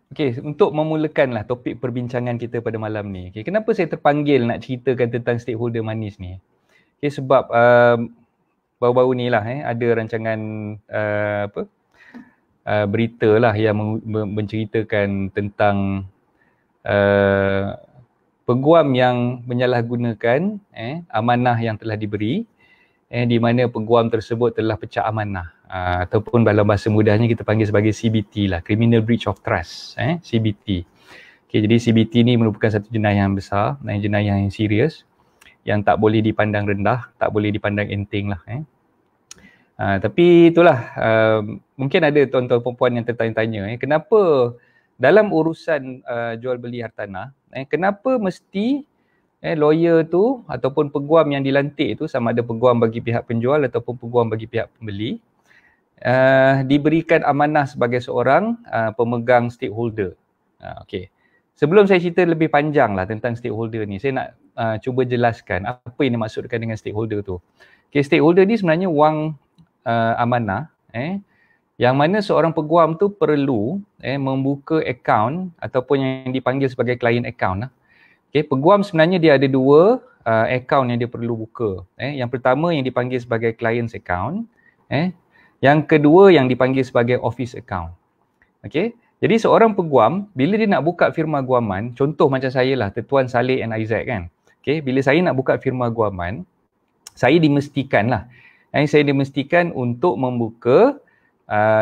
Okey, untuk memulakanlah topik perbincangan kita pada malam ni. Okey, kenapa saya terpanggil nak ceritakan tentang stakeholder manis ni? Okey, sebab baru-baru ni lah ada rancangan berita lah yang menceritakan tentang peguam yang menyalahgunakan amanah yang telah diberi, di mana peguam tersebut telah pecah amanah, ataupun dalam bahasa mudahnya kita panggil sebagai CBT lah, Criminal Breach of Trust, CBT. Okay, jadi CBT ni merupakan satu jenayah yang besar, jenayah yang serius, yang tak boleh dipandang rendah, tak boleh dipandang enteng lah. Tapi itulah, mungkin ada tuan-tuan perempuan yang tertanya-tanya, kenapa dalam urusan jual beli hartanah, kenapa mesti lawyer tu ataupun peguam yang dilantik tu, sama ada peguam bagi pihak penjual ataupun peguam bagi pihak pembeli, diberikan amanah sebagai seorang pemegang stakeholder. Okey. Sebelum saya cerita lebih panjang lah tentang stakeholder ni, saya nak cuba jelaskan apa yang dimaksudkan dengan stakeholder tu. Okay, stakeholder ni sebenarnya wang amanah, yang mana seorang peguam tu perlu membuka akaun ataupun yang dipanggil sebagai client account lah. Okay, peguam sebenarnya dia ada dua akaun yang dia perlu buka. Yang pertama yang dipanggil sebagai client's account, yang kedua yang dipanggil sebagai office account. Okay, jadi seorang peguam bila dia nak buka firma guaman, contoh macam saya lah, Tuan Saleh and Isaac kan. Okay, bila saya nak buka firma guaman, saya dimestikan untuk membuka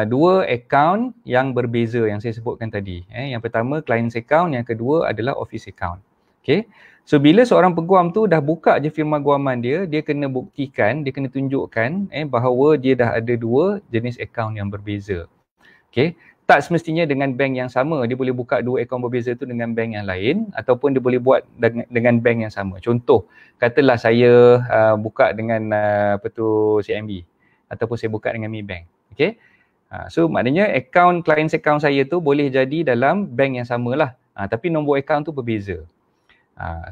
dua akaun yang berbeza yang saya sebutkan tadi. Yang pertama client's account, yang kedua adalah office account. Okay. So bila seorang peguam tu dah buka je firma guaman dia, dia kena buktikan, dia kena tunjukkan bahawa dia dah ada dua jenis akaun yang berbeza. Okay. Tak semestinya dengan bank yang sama, dia boleh buka dua akaun berbeza tu dengan bank yang lain, ataupun dia boleh buat dengan bank yang sama. Contoh, katalah saya buka dengan CIMB, ataupun saya buka dengan Maybank. Okay. So maknanya client's account saya tu boleh jadi dalam bank yang samalah, tapi nombor akaun tu berbeza.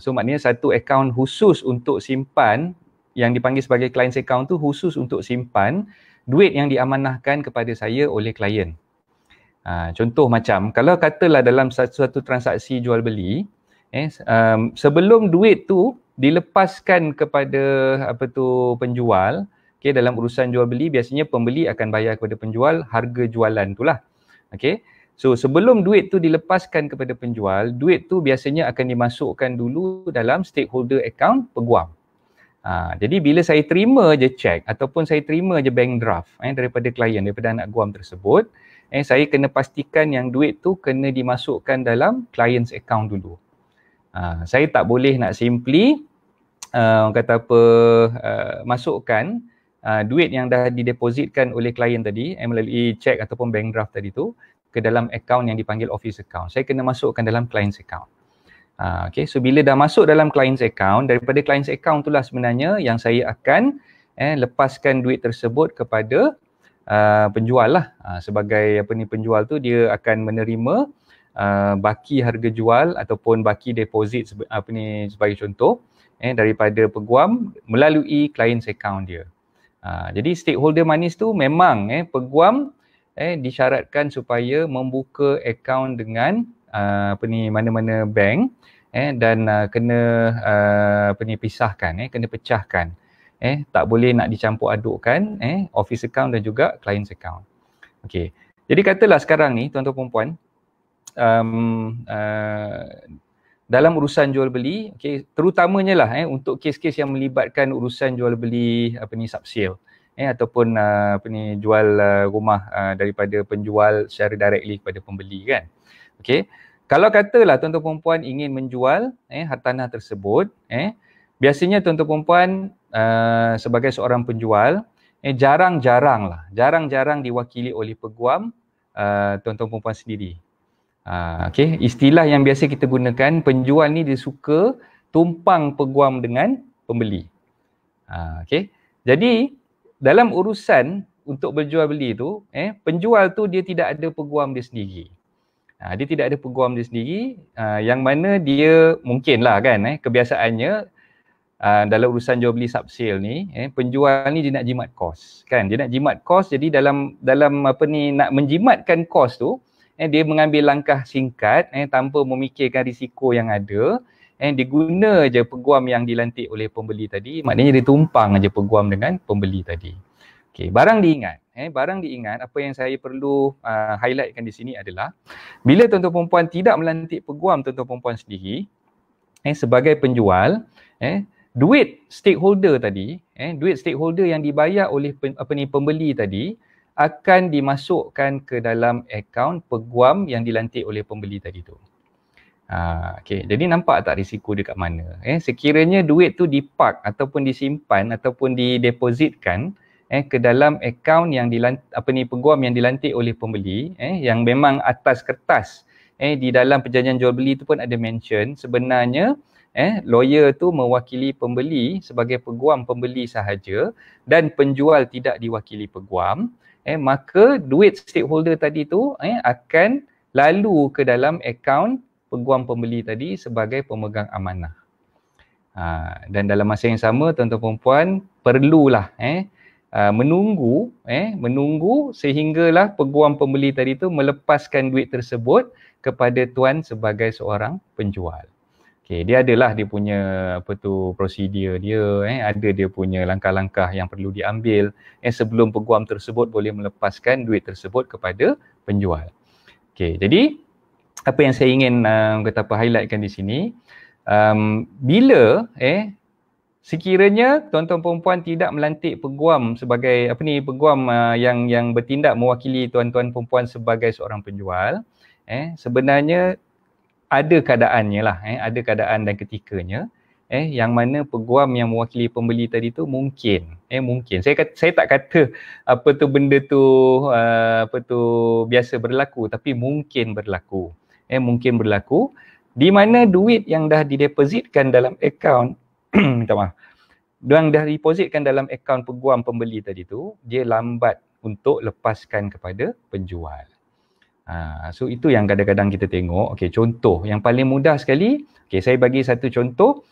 So maknanya satu akaun khusus untuk simpan, yang dipanggil sebagai client's account tu khusus untuk simpan duit yang diamanahkan kepada saya oleh klien. Contoh macam, kalau katalah dalam satu transaksi jual beli, sebelum duit tu dilepaskan kepada penjual, okay, dalam urusan jual beli biasanya pembeli akan bayar kepada penjual harga jualan tu lah. Okay. So sebelum duit tu dilepaskan kepada penjual, duit tu biasanya akan dimasukkan dulu dalam stakeholder account peguam. Jadi bila saya terima je cek ataupun saya terima je bank draft daripada klien, daripada anak guam tersebut, saya kena pastikan yang duit tu kena dimasukkan dalam client's account dulu. Saya tak boleh nak simply masukkan duit yang dah didepositkan oleh klien tadi melalui cek ataupun bank draft tadi tu ke dalam account yang dipanggil office account. Saya kena masukkan dalam client's account. Okay, so bila dah masuk dalam client's account, daripada client's account itulah sebenarnya yang saya akan lepaskan duit tersebut kepada penjual lah. Sebagai penjual tu dia akan menerima baki harga jual ataupun baki deposit sebagai contoh daripada peguam melalui client's account dia. Jadi stakeholder manis tu memang peguam disyaratkan supaya membuka akaun dengan mana-mana bank dan kena pisahkan, kena pecahkan. Tak boleh nak dicampur adukkan office account dan juga client's account. Okey. Jadi katalah sekarang ni tuan-tuan puan-puan, dalam urusan jual beli, okay, terutamanya lah untuk kes-kes yang melibatkan urusan jual beli subsale ataupun jual rumah daripada penjual secara directly kepada pembeli kan. Okey. Kalau katalah tuan-tuan perempuan ingin menjual hartanah tersebut, biasanya tuan-tuan perempuan sebagai seorang penjual jarang-jarang diwakili oleh peguam tuan-tuan perempuan sendiri. Okey, istilah yang biasa kita gunakan, penjual ni dia suka tumpang peguam dengan pembeli. Okey. Jadi dalam urusan untuk berjual beli tu, penjual tu dia tidak ada peguam dia sendiri. Dia tidak ada peguam dia sendiri, yang mana dia mungkinlah kan kebiasaannya dalam urusan jual beli subsale ni, penjual ni dia nak jimat kos kan, dia nak jimat kos. Jadi dalam nak menjimatkan kos tu, dia mengambil langkah singkat tanpa memikirkan risiko yang ada. Dia guna je peguam yang dilantik oleh pembeli tadi, maknanya dia tumpang aja peguam dengan pembeli tadi. Okey, barang diingat, apa yang saya perlu highlightkan di sini adalah bila tuan-tuan perempuan tidak melantik peguam tuan-tuan perempuan sendiri sebagai penjual, duit stakeholder tadi, duit stakeholder yang dibayar oleh pembeli tadi akan dimasukkan ke dalam akaun peguam yang dilantik oleh pembeli tadi tu. Okay. Jadi nampak tak risiko dia kat mana? Sekiranya duit tu dipark ataupun disimpan ataupun didepositkan ke dalam akaun yang peguam yang dilantik oleh pembeli, yang memang atas kertas di dalam perjanjian jual beli tu pun ada mention sebenarnya lawyer tu mewakili pembeli sebagai peguam pembeli sahaja dan penjual tidak diwakili peguam, maka duit stakeholder tadi tu akan lalu ke dalam akaun peguam pembeli tadi sebagai pemegang amanah. Dan dalam masa yang sama tuan-tuan perempuan perlulah menunggu sehinggalah peguam pembeli tadi tu melepaskan duit tersebut kepada tuan sebagai seorang penjual. Okay, dia adalah dia punya prosedur dia, ada dia punya langkah-langkah yang perlu diambil sebelum peguam tersebut boleh melepaskan duit tersebut kepada penjual. Okay, jadi apa yang saya ingin highlightkan di sini, bila sekiranya tuan-tuan perempuan tidak melantik peguam sebagai peguam yang bertindak mewakili tuan-tuan perempuan sebagai seorang penjual, sebenarnya ada keadaannya lah, ada keadaan dan ketikanya yang mana peguam yang mewakili pembeli tadi tu mungkin saya tak kata benda tu biasa berlaku, tapi mungkin berlaku di mana duit yang dah didepositkan dalam akaun yang dah depositkan dalam akaun peguam pembeli tadi tu, dia lambat untuk lepaskan kepada penjual. So itu yang kadang-kadang kita tengok. Okay, contoh yang paling mudah sekali, saya bagi satu contoh.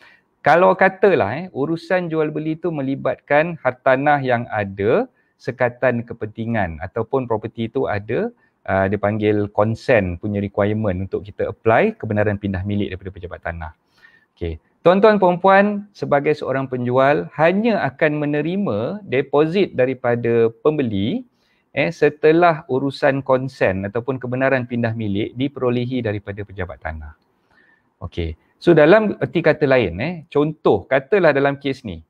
Kalau katalah urusan jual beli tu melibatkan hartanah yang ada sekatan kepentingan ataupun property tu ada dia panggil consent punya requirement untuk kita apply kebenaran pindah milik daripada pejabat tanah. Okay. Tuan-tuan perempuan sebagai seorang penjual hanya akan menerima deposit daripada pembeli setelah urusan konsen ataupun kebenaran pindah milik diperolehi daripada pejabat tanah. Okey. So dalam erti kata lain, contoh katalah dalam kes ni,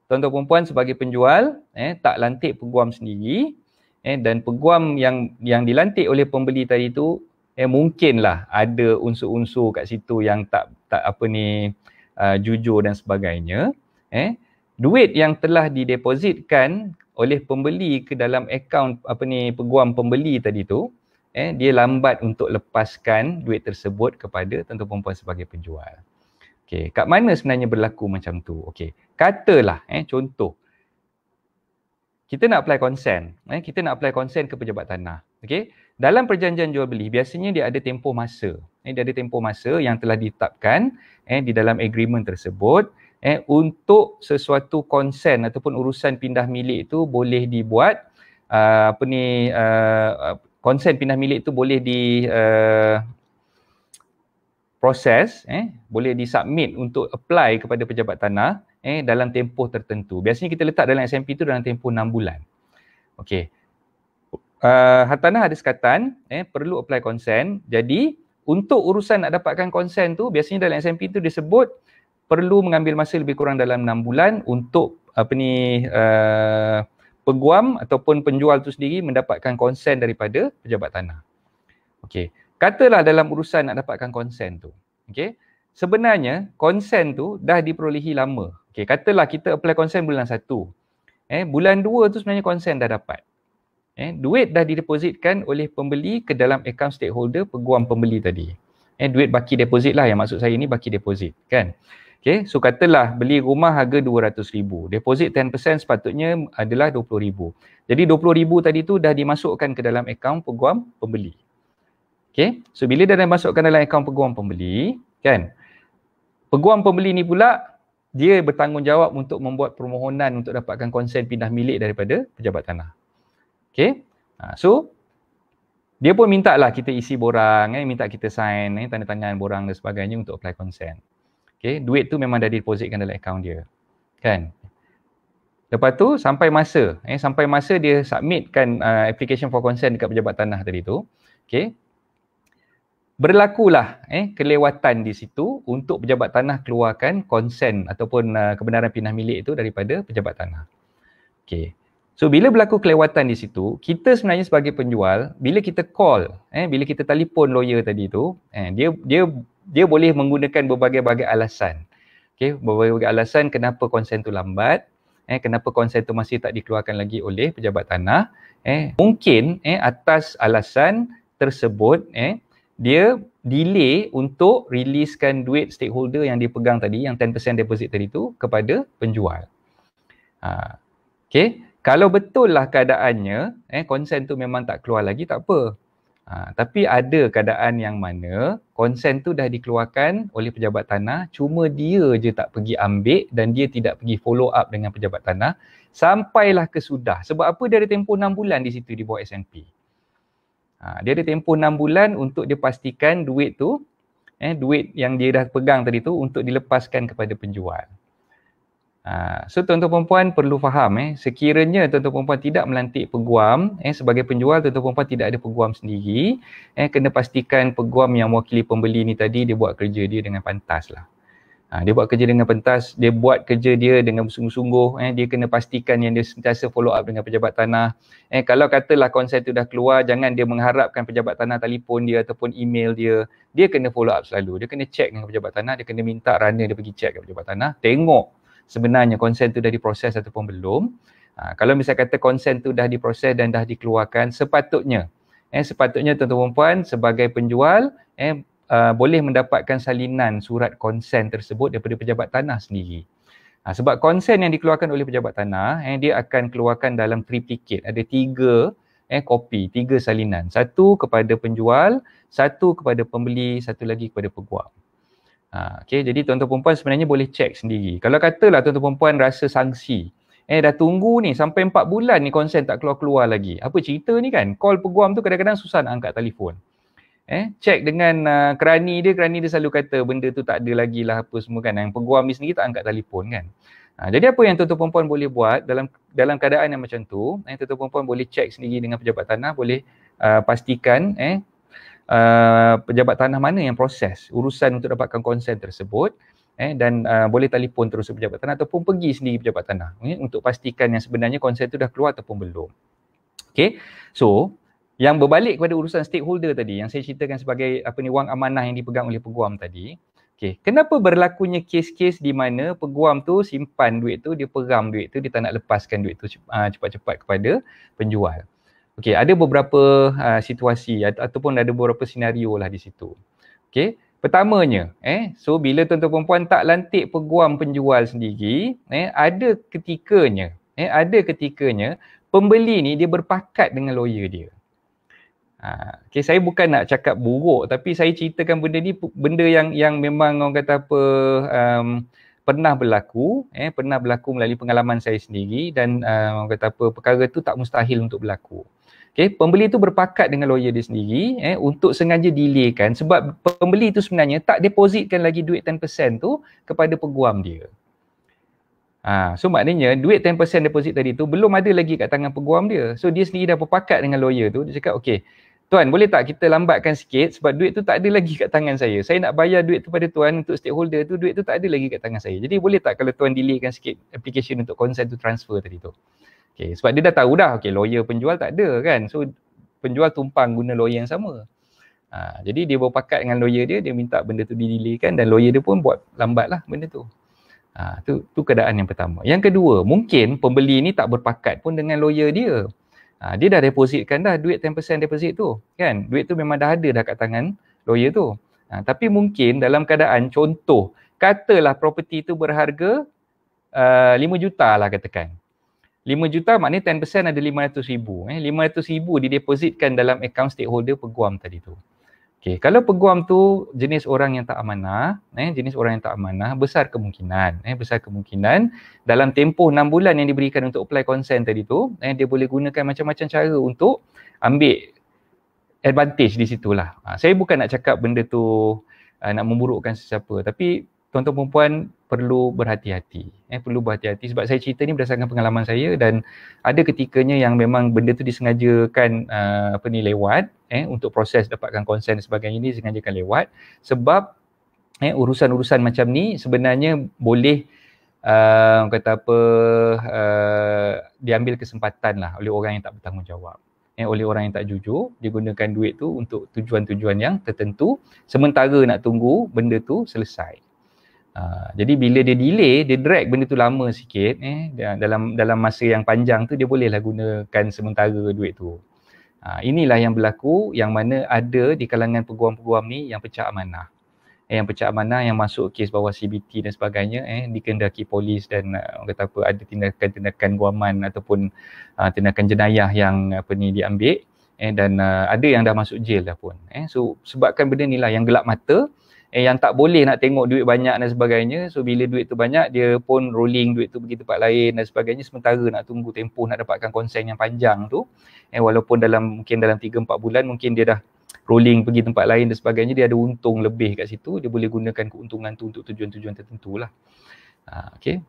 tuan-tuan perempuan sebagai penjual tak lantik peguam sendiri, dan peguam yang dilantik oleh pembeli tadi tu mungkinlah ada unsur-unsur kat situ yang tak jujur dan sebagainya. Duit yang telah didepositkan oleh pembeli ke dalam akaun peguam pembeli tadi tu, dia lambat untuk lepaskan duit tersebut kepada tuan-tuan perempuan sebagai penjual. Okey, kat mana sebenarnya berlaku macam tu? Okey, katalah contoh kita nak apply consent, ke pejabat tanah. Okey, dalam perjanjian jual beli biasanya dia ada tempoh masa. Dia ada tempoh masa yang telah ditetapkan di dalam agreement tersebut untuk sesuatu konsen ataupun urusan pindah milik itu boleh dibuat konsen pindah milik itu boleh proses, boleh disubmit untuk apply kepada pejabat tanah dalam tempoh tertentu. Biasanya kita letak dalam SMP itu dalam tempoh 6 bulan. Okey. Hartanah ada sekatan perlu apply konsen. Jadi untuk urusan nak dapatkan konsen tu biasanya dalam SMP itu disebut perlu mengambil masa lebih kurang dalam 6 bulan untuk peguam ataupun penjual tu sendiri mendapatkan konsen daripada pejabat tanah. Okey. Katalah dalam urusan nak dapatkan konsen tu. Okey. Sebenarnya konsen tu dah diperolehi lama. Okey, katalah kita apply konsen bulan 1. Bulan 2 tu sebenarnya konsen dah dapat. Duit dah didepositkan oleh pembeli ke dalam akaun stakeholder peguam pembeli tadi. Duit baki deposit lah, yang maksud saya ni baki deposit kan. Okay, so katalah beli rumah harga 200,000. Deposit 10% sepatutnya adalah 20,000. Jadi 20,000 tadi tu dah dimasukkan ke dalam akaun peguam pembeli. Okay, so bila dah dimasukkan dalam akaun peguam pembeli kan, peguam pembeli ni pula dia bertanggungjawab untuk membuat permohonan untuk dapatkan konsen pindah milik daripada pejabat tanah. Okay, so Dia pun minta lah kita isi borang, minta kita sign, tanda tangan borang dan sebagainya untuk apply consent. Okay, duit tu memang dah depositkan dalam akaun dia. Kan? Lepas tu sampai masa dia submitkan application for consent dekat pejabat tanah tadi tu. Okay. Berlakulah kelewatan di situ untuk pejabat tanah keluarkan consent ataupun kebenaran pindah milik itu daripada pejabat tanah. Okay. So bila berlaku kelewatan di situ, kita sebenarnya sebagai penjual, bila kita call, bila kita telefon lawyer tadi tu, dia boleh menggunakan berbagai-bagai alasan. Okay, berbagai-bagai alasan kenapa konsen tu lambat, kenapa konsen tu masih tak dikeluarkan lagi oleh pejabat tanah. Mungkin atas alasan tersebut, dia delay untuk releasekan duit stakeholder yang dia pegang tadi, yang 10% deposit tadi tu kepada penjual. Okay. Kalau betul lah keadaannya, konsen tu memang tak keluar lagi, tak apa. Tapi ada keadaan yang mana konsen tu dah dikeluarkan oleh pejabat tanah, cuma dia je tak pergi ambil dan dia tidak pergi follow up dengan pejabat tanah sampailah ke sudah. Sebab apa? Dia ada tempoh 6 bulan di situ di bawah SNP. Dia ada tempoh 6 bulan untuk dia pastikan duit tu, duit yang dia dah pegang tadi tu untuk dilepaskan kepada penjual. So tuan-tuan perempuan perlu faham, sekiranya tuan-tuan perempuan tidak melantik peguam, sebagai penjual tuan-tuan perempuan tidak ada peguam sendiri, kena pastikan peguam yang mewakili pembeli ni tadi dia buat kerja dia dengan pantas lah. Dia buat kerja dengan pantas, dia buat kerja dia dengan bersungguh-sungguh, dia kena pastikan yang dia sentiasa follow up dengan pejabat tanah. Kalau katalah konsen tu dah keluar, jangan dia mengharapkan pejabat tanah telefon dia ataupun email dia. Dia kena follow up selalu, dia kena check dengan pejabat tanah, dia kena minta runner dia pergi check dengan pejabat tanah, tengok sebenarnya konsen tu dah diproses ataupun belum. Kalau misalnya kata konsen tu dah diproses dan dah dikeluarkan, sepatutnya tuan-tuan puan sebagai penjual boleh mendapatkan salinan surat konsen tersebut daripada pejabat tanah sendiri. Sebab konsen yang dikeluarkan oleh pejabat tanah, dia akan keluarkan dalam triplicate. Ada 3 kopi, 3 salinan. 1 kepada penjual, 1 kepada pembeli, 1 lagi kepada peguam. Okay, jadi tuan-tuan perempuan sebenarnya boleh cek sendiri. Kalau katalah tuan-tuan perempuan rasa sangsi, dah tunggu ni sampai 4 bulan ni konsen tak keluar-keluar lagi. Apa cerita ni kan? Call peguam tu kadang-kadang susah nak angkat telefon. Cek dengan kerani dia selalu kata benda tu tak ada lagi lah apa semua kan. Yang peguam ni sendiri tak angkat telefon kan. Jadi apa yang tuan-tuan perempuan boleh buat dalam keadaan yang macam tu, tuan-tuan perempuan boleh cek sendiri dengan pejabat tanah, boleh pastikan pejabat tanah mana yang proses urusan untuk dapatkan konsen tersebut, dan boleh telefon terus pejabat tanah ataupun pergi sendiri pejabat tanah untuk pastikan yang sebenarnya konsen tu dah keluar ataupun belum. Okay, so yang berbalik kepada urusan stakeholder tadi yang saya ceritakan sebagai wang amanah yang dipegang oleh peguam tadi. Okay, kenapa berlakunya kes-kes di mana peguam tu simpan duit tu, dia peram duit tu, dia tak nak lepaskan duit tu cepat-cepat kepada penjual. Okay, ada beberapa situasi ataupun ada beberapa senario lah di situ. Okay, pertamanya, so bila tuan-tuan perempuan tak lantik peguam penjual sendiri, ada ketikanya pembeli ni dia berpakat dengan lawyer dia. Okay, saya bukan nak cakap buruk, tapi saya ceritakan benda ni, benda yang memang orang kata apa, pernah berlaku melalui pengalaman saya sendiri, dan orang kata apa, perkara tu tak mustahil untuk berlaku. Okay, pembeli tu berpakat dengan lawyer dia sendiri untuk sengaja delaykan, sebab pembeli tu sebenarnya tak depositkan lagi duit 10% tu kepada peguam dia. So maknanya duit 10% deposit tadi tu belum ada lagi kat tangan peguam dia. So dia sendiri dah berpakat dengan lawyer tu, dia cakap okey, tuan boleh tak kita lambatkan sikit sebab duit tu tak ada lagi kat tangan saya. Saya nak bayar duit tu pada tuan untuk stakeholder tu, duit tu tak ada lagi kat tangan saya. Jadi boleh tak kalau tuan delaykan sikit application untuk consent to transfer tadi tu. Okay, sebab dia dah tahu dah, okay, lawyer penjual tak ada kan. So penjual tumpang guna lawyer yang sama. Jadi dia berpakat dengan lawyer dia, dia minta benda tu didelaykan dan lawyer dia pun buat lambat lah benda tu. Tu keadaan yang pertama. Yang kedua, mungkin pembeli ni tak berpakat pun dengan lawyer dia. Dia dah depositkan dah duit 10% deposit tu kan. Duit tu memang dah ada dah kat tangan lawyer tu. Tapi mungkin dalam keadaan contoh, katalah property tu berharga 5 juta lah katakan. 5 juta maknanya 10% ada 500,000. 500,000 didepositkan dalam akaun stakeholder peguam tadi tu. Okay, kalau peguam tu jenis orang yang tak amanah, besar kemungkinan dalam tempoh 6 bulan yang diberikan untuk apply consent tadi tu, dia boleh gunakan macam-macam cara untuk ambil advantage di situlah. Saya bukan nak cakap benda tu nak memburukkan sesiapa, tapi tuan-tuan perempuan perlu berhati-hati. Perlu berhati-hati sebab saya cerita ni berdasarkan pengalaman saya, dan ada ketikanya yang memang benda tu disengajakan lewat untuk proses dapatkan konsen dan sebagainya ni disengajakan lewat, sebab urusan-urusan macam ni sebenarnya boleh kata apa diambil kesempatan lah oleh orang yang tak bertanggungjawab. Oleh orang yang tak jujur, dia gunakan duit tu untuk tujuan-tujuan yang tertentu, sementara nak tunggu benda tu selesai. Jadi bila dia delay, dia drag benda tu lama sikit, dalam masa yang panjang tu dia bolehlah gunakan sementara duit tu. Inilah yang berlaku, yang mana ada di kalangan peguam-peguam ni yang pecah amanah. Yang pecah amanah, yang masuk kes bawah CBT dan sebagainya, dikendaki polis dan kata apa, ada tindakan-tindakan guaman ataupun tindakan jenayah yang diambil, dan ada yang dah masuk jail dah pun. So sebabkan benda ni lah yang gelap mata, yang tak boleh nak tengok duit banyak dan sebagainya. So bila duit tu banyak, dia pun rolling duit tu pergi tempat lain dan sebagainya, sementara nak tunggu tempoh nak dapatkan konsen yang panjang tu, walaupun mungkin dalam 3-4 bulan mungkin dia dah rolling pergi tempat lain dan sebagainya, dia ada untung lebih kat situ, dia boleh gunakan keuntungan tu untuk tujuan-tujuan tertentu lah. Okay.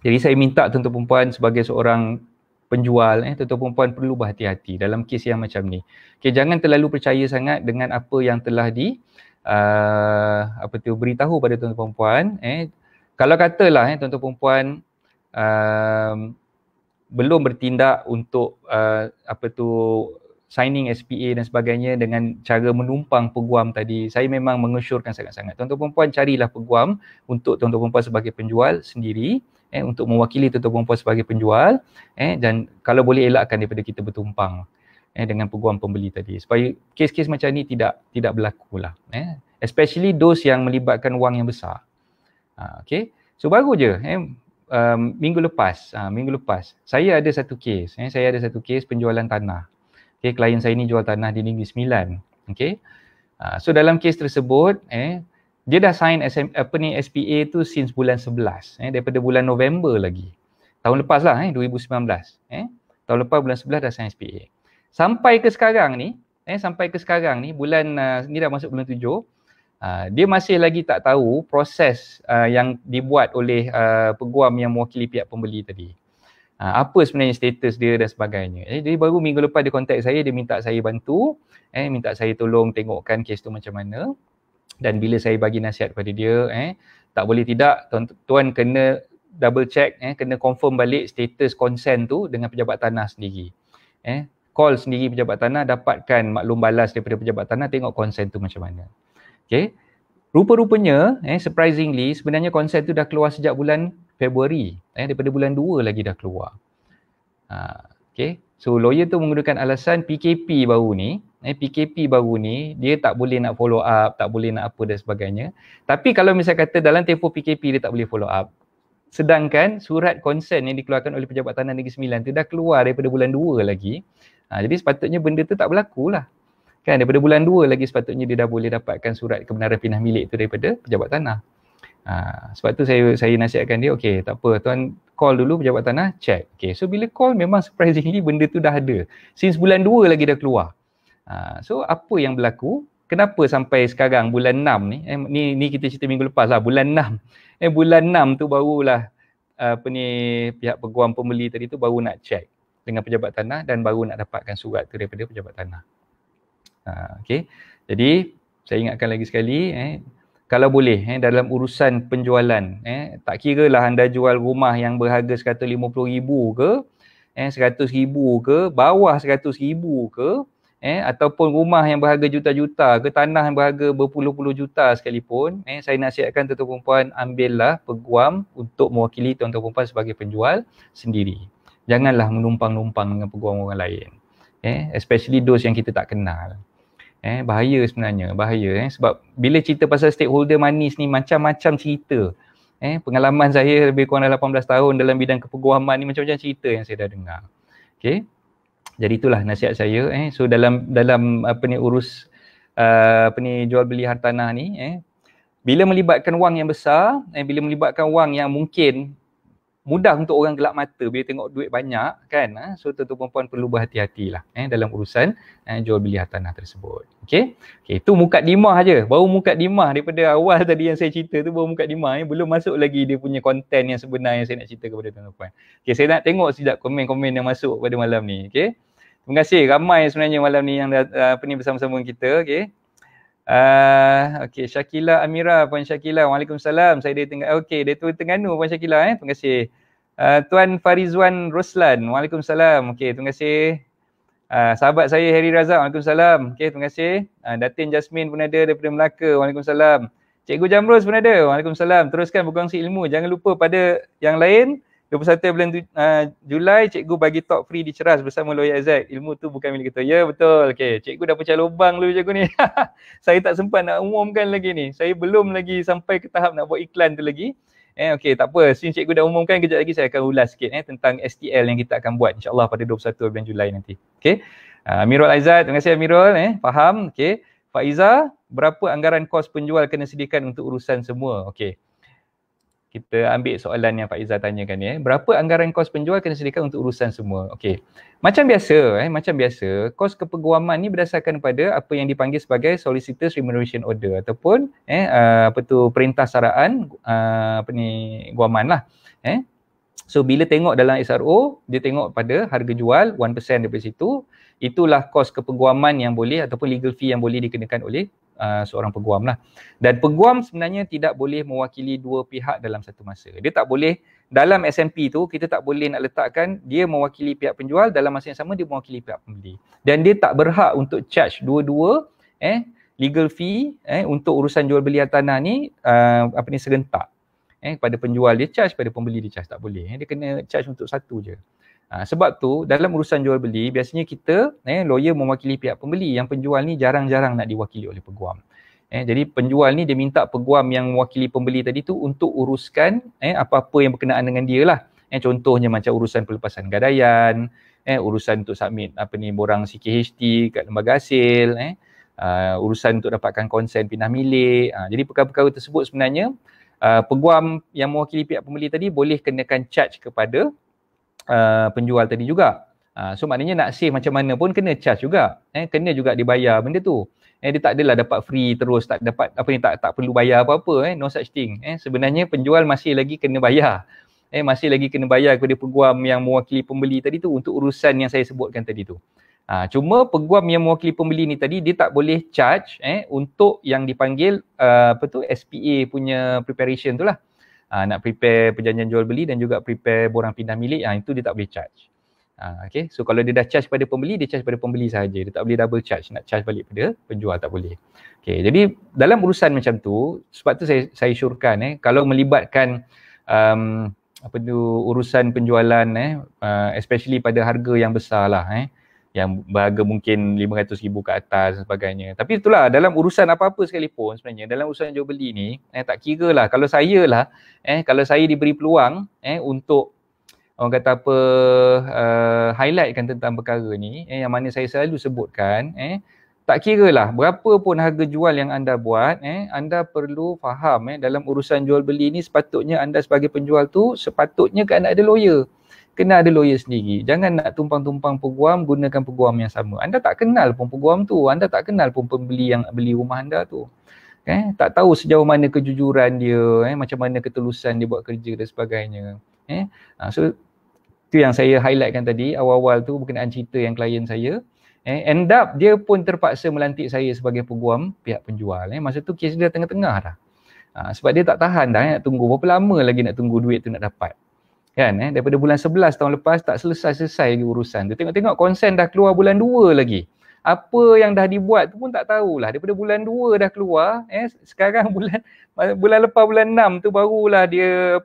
Jadi saya minta tuan-tuan perempuan sebagai seorang penjual, tuan-tuan perempuan perlu berhati-hati dalam kes yang macam ni. Okay, jangan terlalu percaya sangat dengan apa yang telah beritahu pada tuan-tuan perempuan. Kalau katalah tuan-tuan perempuan belum bertindak untuk signing SPA dan sebagainya dengan cara menumpang peguam tadi, saya memang mengesyorkan sangat-sangat. Tuan-tuan perempuan carilah peguam untuk tuan-tuan perempuan sebagai penjual sendiri, untuk mewakili tuan-tuan perempuan sebagai penjual, dan kalau boleh elakkan daripada kita bertumpang dengan peguam pembeli tadi, supaya kes-kes macam ni tidak berlaku lah. Especially those yang melibatkan wang yang besar. Okay. So baru je minggu lepas saya ada satu kes, penjualan tanah. Okay, klien saya ni jual tanah di Negeri Sembilan. Okay. So dalam kes tersebut, dia dah sign SPA tu since bulan 11, daripada bulan November lagi. Tahun lepas lah, 2019. Tahun lepas bulan 11 dah sign SPA. Sampai ke sekarang ni, bulan ni dah masuk bulan 7, dia masih lagi tak tahu proses yang dibuat oleh peguam yang mewakili pihak pembeli tadi. Apa sebenarnya status dia dan sebagainya. Jadi baru minggu lepas dia contact saya, dia minta saya bantu, minta saya tolong tengokkan kes tu macam mana. Dan bila saya bagi nasihat pada dia, tak boleh tidak, tuan kena double check, kena confirm balik status consent tu dengan pejabat tanah sendiri. Call sendiri pejabat tanah, dapatkan maklum balas daripada pejabat tanah, tengok consent tu macam mana. Okay. Rupa-rupanya, surprisingly, sebenarnya consent tu dah keluar sejak bulan Februari. Daripada bulan 2 lagi dah keluar. Okay. So lawyer tu menggunakan alasan PKP baru ni, dia tak boleh nak follow up, tak boleh nak apa dan sebagainya. Tapi kalau misalnya kata dalam tempoh PKP dia tak boleh follow up, sedangkan surat consent yang dikeluarkan oleh Pejabat Tanah Negeri Sembilan tu dah keluar daripada bulan 2 lagi. Jadi sepatutnya benda tu tak berlaku lah. Kan daripada bulan 2 lagi sepatutnya dia dah boleh dapatkan surat kebenaran pindah milik tu daripada Pejabat Tanah. Sebab tu saya nasihatkan dia, okey tak apa, tuan call dulu Pejabat Tanah, check. Okey, so bila call memang surprisingly benda tu dah ada. Since bulan 2 lagi dah keluar. So apa yang berlaku? Kenapa sampai sekarang bulan 6 ni, ni kita cerita minggu lepas lah, bulan 6. Bulan 6 tu barulah pihak peguam pembeli tadi tu baru nak check dengan Pejabat Tanah dan baru nak dapatkan surat tu daripada Pejabat Tanah. Okey. Jadi saya ingatkan lagi sekali, kalau boleh dalam urusan penjualan, tak kira lah anda jual rumah yang berharga 150,000 ke, 100,000 ke, bawah 100,000 ke, ataupun rumah yang berharga juta-juta ke, tanah yang berharga berpuluh-puluh juta sekalipun, saya nasihatkan tuan-tuan perempuan, ambillah peguam untuk mewakili tuan-tuan perempuan sebagai penjual sendiri. Janganlah menumpang-numpang dengan peguam orang lain. Especially those yang kita tak kenal. Bahaya sebenarnya, bahaya. Sebab bila cerita pasal stakeholder manis ni macam-macam cerita. Pengalaman saya lebih kurang 18 tahun dalam bidang kepeguaman ni, macam-macam cerita yang saya dah dengar. Okay. Jadi itulah nasihat saya. So dalam urus jual beli hartanah ni, bila melibatkan wang yang besar, bila melibatkan wang yang mungkin mudah untuk orang gelap mata bila tengok duit banyak kan. So tuan-tuan perempuan perlu berhati-hatilah dalam urusan jual beli hartanah tersebut. Okey. Okey, itu mukadimah aja. Baru mukadimah daripada awal tadi yang saya cerita tu, baru mukadimah belum masuk lagi dia punya konten yang sebenar yang saya nak cerita kepada tuan-tuan. Okey, saya nak tengok sekejap komen-komen yang masuk pada malam ni. Okey. Terima kasih ramai sebenarnya malam ni yang bersama-sama dengan kita. Okey. Okey, Syakila Amira, Puan Syakila, Waalaikumsalam. Saya dari okey, dari Terengganu Puan Syakila terima kasih. Tuan Farizwan Roslan, Waalaikumsalam. Okey, terima kasih. Sahabat saya Harry Razak, Waalaikumsalam. Okey, terima kasih. Datin Jasmine pun ada daripada Melaka, Waalaikumsalam. Cikgu Jamrus pun ada, Waalaikumsalam. Teruskan berkongsi ilmu. Jangan lupa pada yang lain 21 bulan Julai, cikgu bagi talk free di Ceras bersama Lawyer Azad. Ilmu tu bukan milik kita. Ya, betul. Okey, cikgu dah pecah lubang dulu cikgu ni. Saya tak sempat nak umumkan lagi ni. Saya belum lagi sampai ke tahap nak buat iklan tu lagi. Okey, tak apa. Since cikgu dah umumkan, kejap lagi saya akan ulas sikit tentang STL yang kita akan buat insya-Allah pada 21 bulan Julai nanti. Okey. Amirul Aizat, terima kasih Amirul. Faham? Okey. Faiza, berapa anggaran kos penjual kena sediakan untuk urusan semua? Okey. Kita ambil soalan yang Faiza tanyakan Berapa anggaran kos penjual kena sediakan untuk urusan semua? Okey. Macam biasa, kos kepeguaman ni berdasarkan pada apa yang dipanggil sebagai Solicitor's Remuneration Order ataupun perintah saraan guaman lah. So bila tengok dalam SRO, dia tengok pada harga jual 1% daripada situ, itulah kos kepeguaman yang boleh ataupun legal fee yang boleh dikenakan oleh seorang peguam lah. Dan peguam sebenarnya tidak boleh mewakili dua pihak dalam satu masa. Dia tak boleh, dalam SMP tu kita tak boleh nak letakkan dia mewakili pihak penjual, dalam masa yang sama dia mewakili pihak pembeli. Dan dia tak berhak untuk charge dua-dua legal fee untuk urusan jual beli hartanah ni serentak. Pada penjual dia charge, pada pembeli dia charge, tak boleh. Dia kena charge untuk satu je. Sebab tu dalam urusan jual beli biasanya kita lawyer mewakili pihak pembeli, yang penjual ni jarang-jarang nak diwakili oleh peguam. Jadi penjual ni dia minta peguam yang mewakili pembeli tadi tu untuk uruskan apa-apa yang berkenaan dengan dia lah. Contohnya macam urusan pelepasan gadaian, urusan untuk submit borang CKHT kat lembaga hasil, urusan untuk dapatkan konsen pindah milik. Jadi perkara-perkara tersebut sebenarnya peguam yang mewakili pihak pembeli tadi boleh kenakan charge kepada penjual tadi juga. So maknanya nak save macam mana pun kena charge juga. Kena juga dibayar benda tu. Dia tak adalah dapat free terus, tak dapat tak perlu bayar apa-apa, no such thing. Sebenarnya penjual masih lagi kena bayar. Masih lagi kena bayar kepada peguam yang mewakili pembeli tadi tu untuk urusan yang saya sebutkan tadi tu. Cuma peguam yang mewakili pembeli ni tadi dia tak boleh charge untuk yang dipanggil SPA punya preparation tu lah. Nak prepare perjanjian jual beli dan juga prepare borang pindah milik, itu dia tak boleh charge. Okay, so kalau dia dah charge pada pembeli, dia charge pada pembeli sahaja. Dia tak boleh double charge, nak charge balik pada penjual tak boleh. Okay, jadi dalam urusan macam tu, sebab tu saya syorkan kalau melibatkan urusan penjualan especially pada harga yang besar lah yang berharga mungkin 500,000 ke atas dan sebagainya. Tapi itulah dalam urusan apa-apa sekalipun sebenarnya, dalam urusan jual beli ni tak kira lah kalau saya lah kalau saya diberi peluang untuk orang kata highlightkan tentang perkara ni yang mana saya selalu sebutkan tak kira lah berapa pun harga jual yang anda buat anda perlu faham dalam urusan jual beli ni sepatutnya anda sebagai penjual tu sepatutnya anda ada lawyer. Kena ada lawyer sendiri. Jangan nak tumpang-tumpang peguam, gunakan peguam yang sama. Anda tak kenal pun peguam tu. Anda tak kenal pun pembeli yang beli rumah anda tu. Tak tahu sejauh mana kejujuran dia, macam mana ketulusan dia buat kerja dan sebagainya. So, itu yang saya highlightkan tadi, awal-awal tu berkenaan cerita yang klien saya. End up dia pun terpaksa melantik saya sebagai peguam pihak penjual. Masa tu kes dia tengah-tengah dah. Sebab dia tak tahan dah nak tunggu. Berapa lama lagi nak tunggu duit tu nak dapat. Kan daripada bulan 11 tahun lepas tak selesai lagi urusan tu. Tengok-tengok konsen dah keluar bulan 2 lagi. Apa yang dah dibuat tu pun tak tahulah. Daripada bulan 2 dah keluar, sekarang bulan lepas bulan 6 tu barulah dia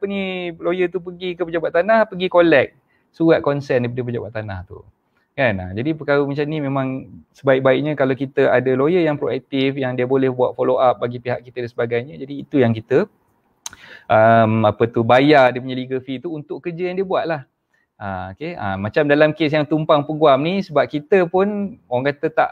lawyer tu pergi ke pejabat tanah, pergi collect surat konsen daripada pejabat tanah tu. Kan? Jadi perkara macam ni memang sebaik-baiknya kalau kita ada lawyer yang proaktif, yang dia boleh buat follow up bagi pihak kita dan sebagainya. Jadi itu yang kita bayar dia punya legal fee tu untuk kerja yang dia buat lah. Macam dalam kes yang tumpang peguam ni, sebab kita pun orang kata tak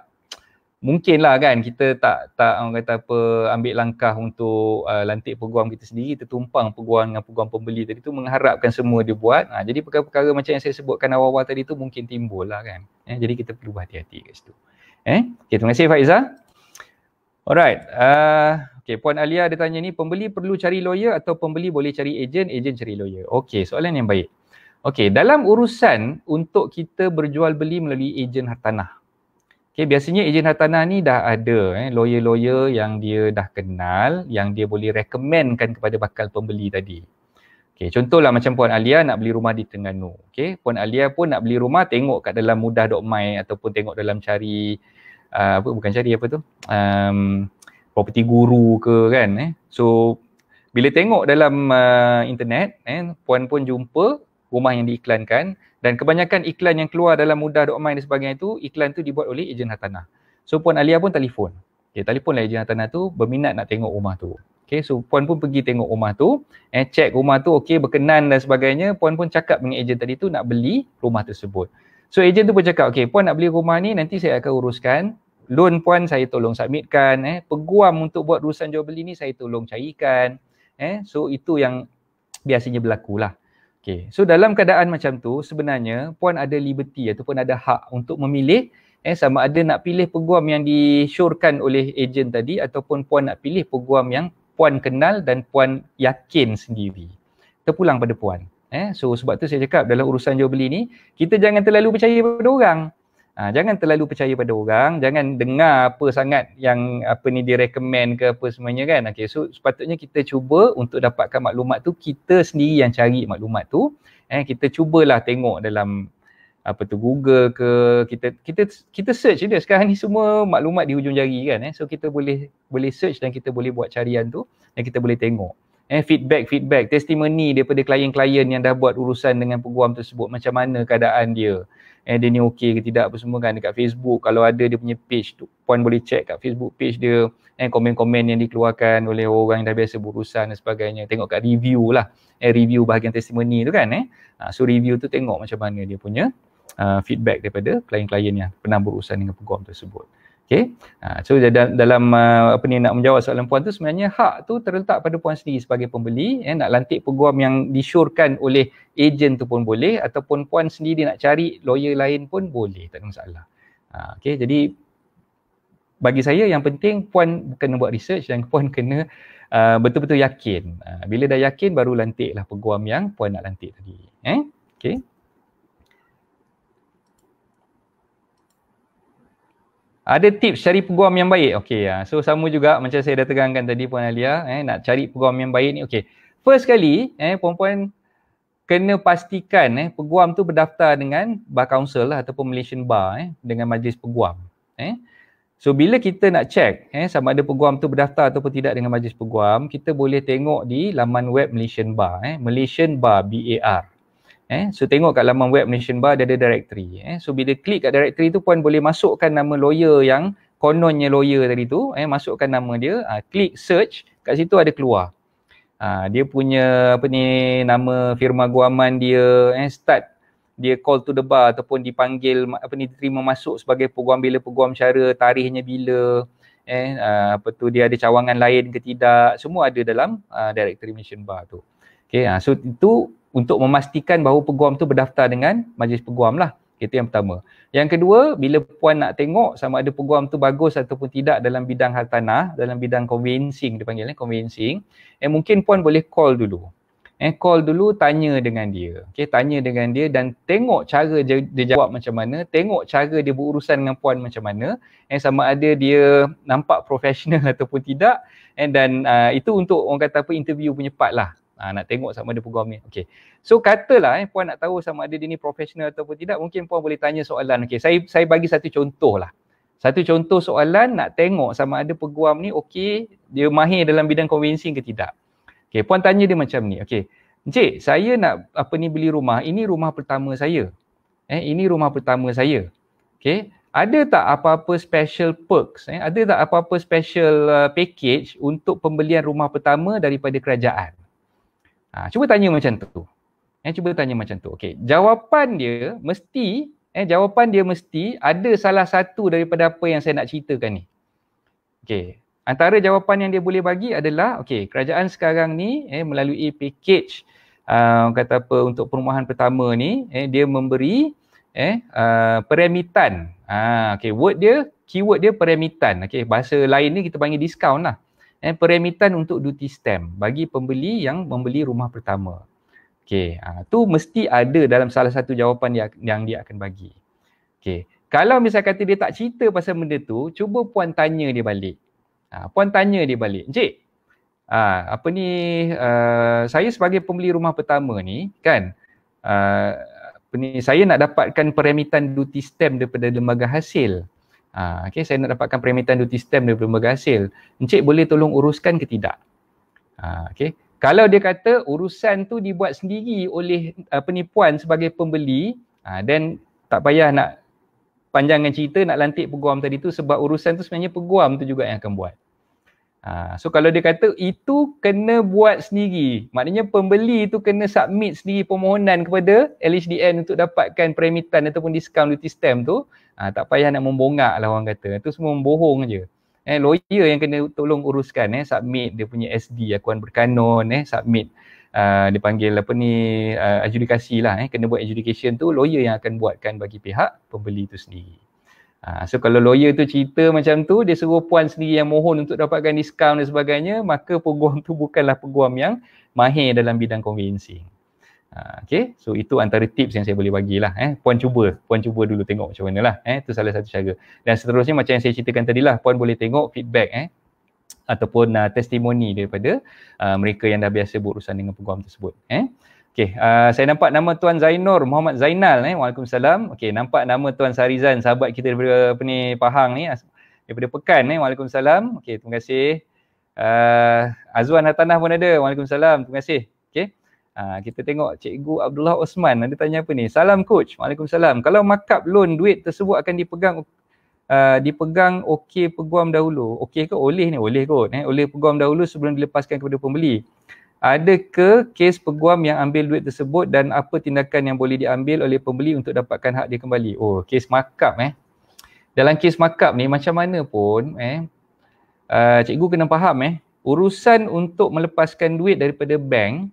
mungkinlah kan kita tak orang kata apa ambil langkah untuk lantik peguam kita sendiri, kita tumpang peguam dengan peguam pembeli tadi tu mengharapkan semua dia buat. Jadi perkara-perkara macam yang saya sebutkan awal-awal tadi tu mungkin timbul lah kan. Jadi kita perlu berhati-hati kat situ. Okay, terima kasih Faiza. Alright. Okay, Puan Alia dia tanya ni, pembeli perlu cari lawyer atau pembeli boleh cari ejen cari lawyer? Okay, soalan yang baik. Okay, dalam urusan untuk kita berjual beli melalui ejen hartanah. Okay, biasanya ejen hartanah ni dah ada lawyer-lawyer yang dia dah kenal, yang dia boleh recommendkan kepada bakal pembeli tadi. Okay, contohlah macam Puan Alia nak beli rumah di Terengganu. Okay, Puan Alia pun nak beli rumah, tengok kat dalam mudah.my ataupun tengok dalam cari property guru ke kan. So bila tengok dalam internet, Puan pun jumpa rumah yang diiklankan, dan kebanyakan iklan yang keluar dalam mudah.my dan sebagainya tu, iklan tu dibuat oleh ejen hartanah. So Puan Alia pun telefon. Okay, telefonlah ejen hartanah tu berminat nak tengok rumah tu. Okay, so Puan pun pergi tengok rumah tu, check rumah tu okey, berkenan dan sebagainya. Puan pun cakap dengan ejen tadi tu nak beli rumah tersebut. So ejen tu pun cakap, okey, Puan nak beli rumah ni, nanti saya akan uruskan. Loan Puan saya tolong submitkan. Peguam untuk buat urusan jual beli ni saya tolong carikan. So itu yang biasanya berlaku lah. Okay. So dalam keadaan macam tu, sebenarnya Puan ada liberty ataupun ada hak untuk memilih sama ada nak pilih peguam yang disyorkan oleh ejen tadi ataupun Puan nak pilih peguam yang Puan kenal dan Puan yakin sendiri. Terpulang pada Puan. So sebab tu saya cakap dalam urusan jual beli ni, kita jangan terlalu percaya pada orang. Jangan terlalu percaya pada orang, jangan dengar apa sangat yang dia recommend ke apa semuanya kan. Okay, so sepatutnya kita cuba untuk dapatkan maklumat tu, kita sendiri yang cari maklumat tu. Kita cubalah tengok dalam Google ke, kita search dia. Sekarang ni semua maklumat di hujung jari kan. So kita boleh search dan kita boleh buat carian tu dan kita boleh tengok. Feedback, testimoni daripada klien-klien yang dah buat urusan dengan peguam tersebut, macam mana keadaan dia. Dia ni okey ke tidak apa semua kan. Dekat Facebook kalau ada dia punya page tu, Puan boleh check kat Facebook page dia, komen-komen yang dikeluarkan oleh orang yang dah biasa berurusan dan sebagainya. Tengok kat review lah, review bahagian testimoni tu kan. So review tu tengok macam mana dia punya feedback daripada klien-klien yang pernah berurusan dengan peguam tersebut. Okay, so dalam nak menjawab soalan Puan tu, sebenarnya hak tu terletak pada Puan sendiri sebagai pembeli. Nak lantik peguam yang disyorkan oleh ejen tu pun boleh, ataupun Puan sendiri nak cari lawyer lain pun boleh, tak ada masalah. Okay, jadi bagi saya yang penting Puan kena buat research dan Puan kena betul-betul yakin. Bila dah yakin baru lantiklah peguam yang Puan nak lantik tadi. Okay. Ada tips cari peguam yang baik? Okey, so sama juga macam saya dah terangkan tadi Puan Alia, nak cari peguam yang baik ni. Okey, first kali puan-puan kena pastikan peguam tu berdaftar dengan Bar Council lah, ataupun Malaysian Bar, dengan majlis peguam. So bila kita nak check sama ada peguam tu berdaftar ataupun tidak dengan majlis peguam, kita boleh tengok di laman web Malaysian Bar, Malaysian Bar, BAR. So tengok kat laman web Malaysian Bar, dia ada directory. So bila klik kat directory tu, Puan boleh masukkan nama lawyer yang kononnya lawyer tadi tu, masukkan nama dia, klik search, kat situ ada keluar. Dia punya nama firma guaman dia, start dia call to the bar ataupun dipanggil diterima masuk sebagai peguam bila peguam cara, tarikhnya bila, dia ada cawangan lain ke tidak, semua ada dalam directory Malaysian Bar tu. Okay, so itu untuk memastikan bahawa peguam tu berdaftar dengan majlis peguam lah. Itu yang pertama. Yang kedua, bila Puan nak tengok sama ada peguam tu bagus ataupun tidak dalam bidang hartanah, dalam bidang conveyancing, dia panggil conveyancing, mungkin Puan boleh call dulu. Call dulu, tanya dengan dia. Okay, tanya dengan dia dan tengok cara dia jawab macam mana, tengok cara dia berurusan dengan Puan macam mana, sama ada dia nampak profesional ataupun tidak, dan itu untuk orang kata interview punya part lah. Nak tengok sama ada peguam ni. Okay. So katalah Puan nak tahu sama ada dia ni profesional ataupun tidak, mungkin Puan boleh tanya soalan. Okay, saya bagi satu contoh lah. Satu contoh soalan nak tengok sama ada peguam ni okey, dia mahir dalam bidang conveyancing ke tidak. Okay, Puan tanya dia macam ni. Okay, Encik, saya nak beli rumah. Ini rumah pertama saya. Ini rumah pertama saya. Okay, ada tak apa-apa special perks? Ada tak apa-apa special package untuk pembelian rumah pertama daripada kerajaan? Cuba tanya macam tu. Cuba tanya macam tu. Okey, jawapan dia mesti jawapan dia mesti ada salah satu daripada apa yang saya nak ceritakan ni. Okey, antara jawapan yang dia boleh bagi adalah, okey, kerajaan sekarang ni melalui package kata apa untuk perumahan pertama ni, dia memberi peremitan. Okey, keyword dia peremitan. Okey, bahasa lain ni kita panggil diskaun lah. Peremitan untuk duty stamp bagi pembeli yang membeli rumah pertama. Okey, tu mesti ada dalam salah satu jawapan yang dia akan bagi. Okey, kalau misal kata dia tak cerita pasal benda tu, cuba puan tanya dia balik. Puan tanya dia balik, "Encik, apa ni, saya sebagai pembeli rumah pertama ni kan, saya nak dapatkan peremitan duty stamp daripada lembaga hasil. Okey, saya nak dapatkan peremitan duty stamp daripada lembaga hasil. Encik boleh tolong uruskan ke tidak?" Okey, kalau dia kata urusan tu dibuat sendiri oleh puan sebagai pembeli, dan tak payah nak panjangkan cerita, nak lantik peguam tadi tu, sebab urusan tu sebenarnya peguam tu juga yang akan buat. So kalau dia kata itu kena buat sendiri, maknanya pembeli tu kena submit sendiri permohonan kepada LHDN untuk dapatkan peremitan ataupun diskaun duty stamp tu, tak payah nak membongak lah orang kata. Itu semua membohong je. Lawyer yang kena tolong uruskan, submit dia punya SD, akuan berkanon, submit dia panggil adjudikasi lah, kena buat adjudication tu, lawyer yang akan buatkan bagi pihak pembeli tu sendiri. So kalau lawyer tu cerita macam tu, dia suruh puan sendiri yang mohon untuk dapatkan diskaun dan sebagainya, maka peguam tu bukanlah peguam yang mahir dalam bidang conveyancing. Okay, so itu antara tips yang saya boleh bagilah. Puan cuba dulu tengok macam mana lah. Itu salah satu cara. Dan seterusnya macam yang saya ceritakan tadi lah, puan boleh tengok feedback ataupun testimoni daripada mereka yang dah biasa berurusan dengan peguam tersebut. Okey, saya nampak nama Tuan Zainur Muhammad Zainal. Waalaikumsalam. Okey, nampak nama Tuan Sarizan, sahabat kita daripada Pahang ni, daripada Pekan. Waalaikumsalam. Okey, terima kasih. Azwan Hatanah pun ada. Waalaikumsalam. Terima kasih. Okey. Kita tengok Cikgu Abdullah Osman ada tanya apa ni. Salam coach. Waalaikumsalam. Kalau markup loan duit tersebut akan dipegang okey peguam dahulu. Okey ke oleh ni? Oleh kot. Oleh peguam dahulu sebelum dilepaskan kepada pembeli. Ada ke kes peguam yang ambil duit tersebut dan apa tindakan yang boleh diambil oleh pembeli untuk dapatkan hak dia kembali? Oh, kes markup Dalam kes markup ni macam mana pun cikgu kena faham urusan untuk melepaskan duit daripada bank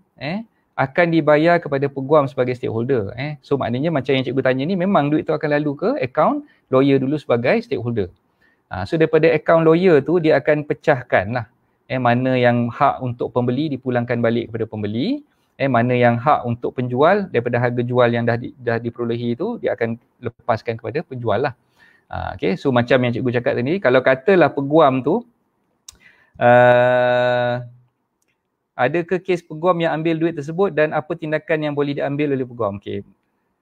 akan dibayar kepada peguam sebagai stakeholder. So maknanya macam yang cikgu tanya ni, memang duit tu akan lalu ke akaun lawyer dulu sebagai stakeholder. So daripada akaun lawyer tu dia akan pecahkan lah. Mana yang hak untuk pembeli dipulangkan balik kepada pembeli, mana yang hak untuk penjual daripada harga jual yang dah diperolehi itu dia akan lepaskan kepada penjual lah. Okay, so macam yang cikgu cakap tadi, kalau katalah peguam tu ada ke kes peguam yang ambil duit tersebut dan apa tindakan yang boleh diambil oleh peguam? Okay,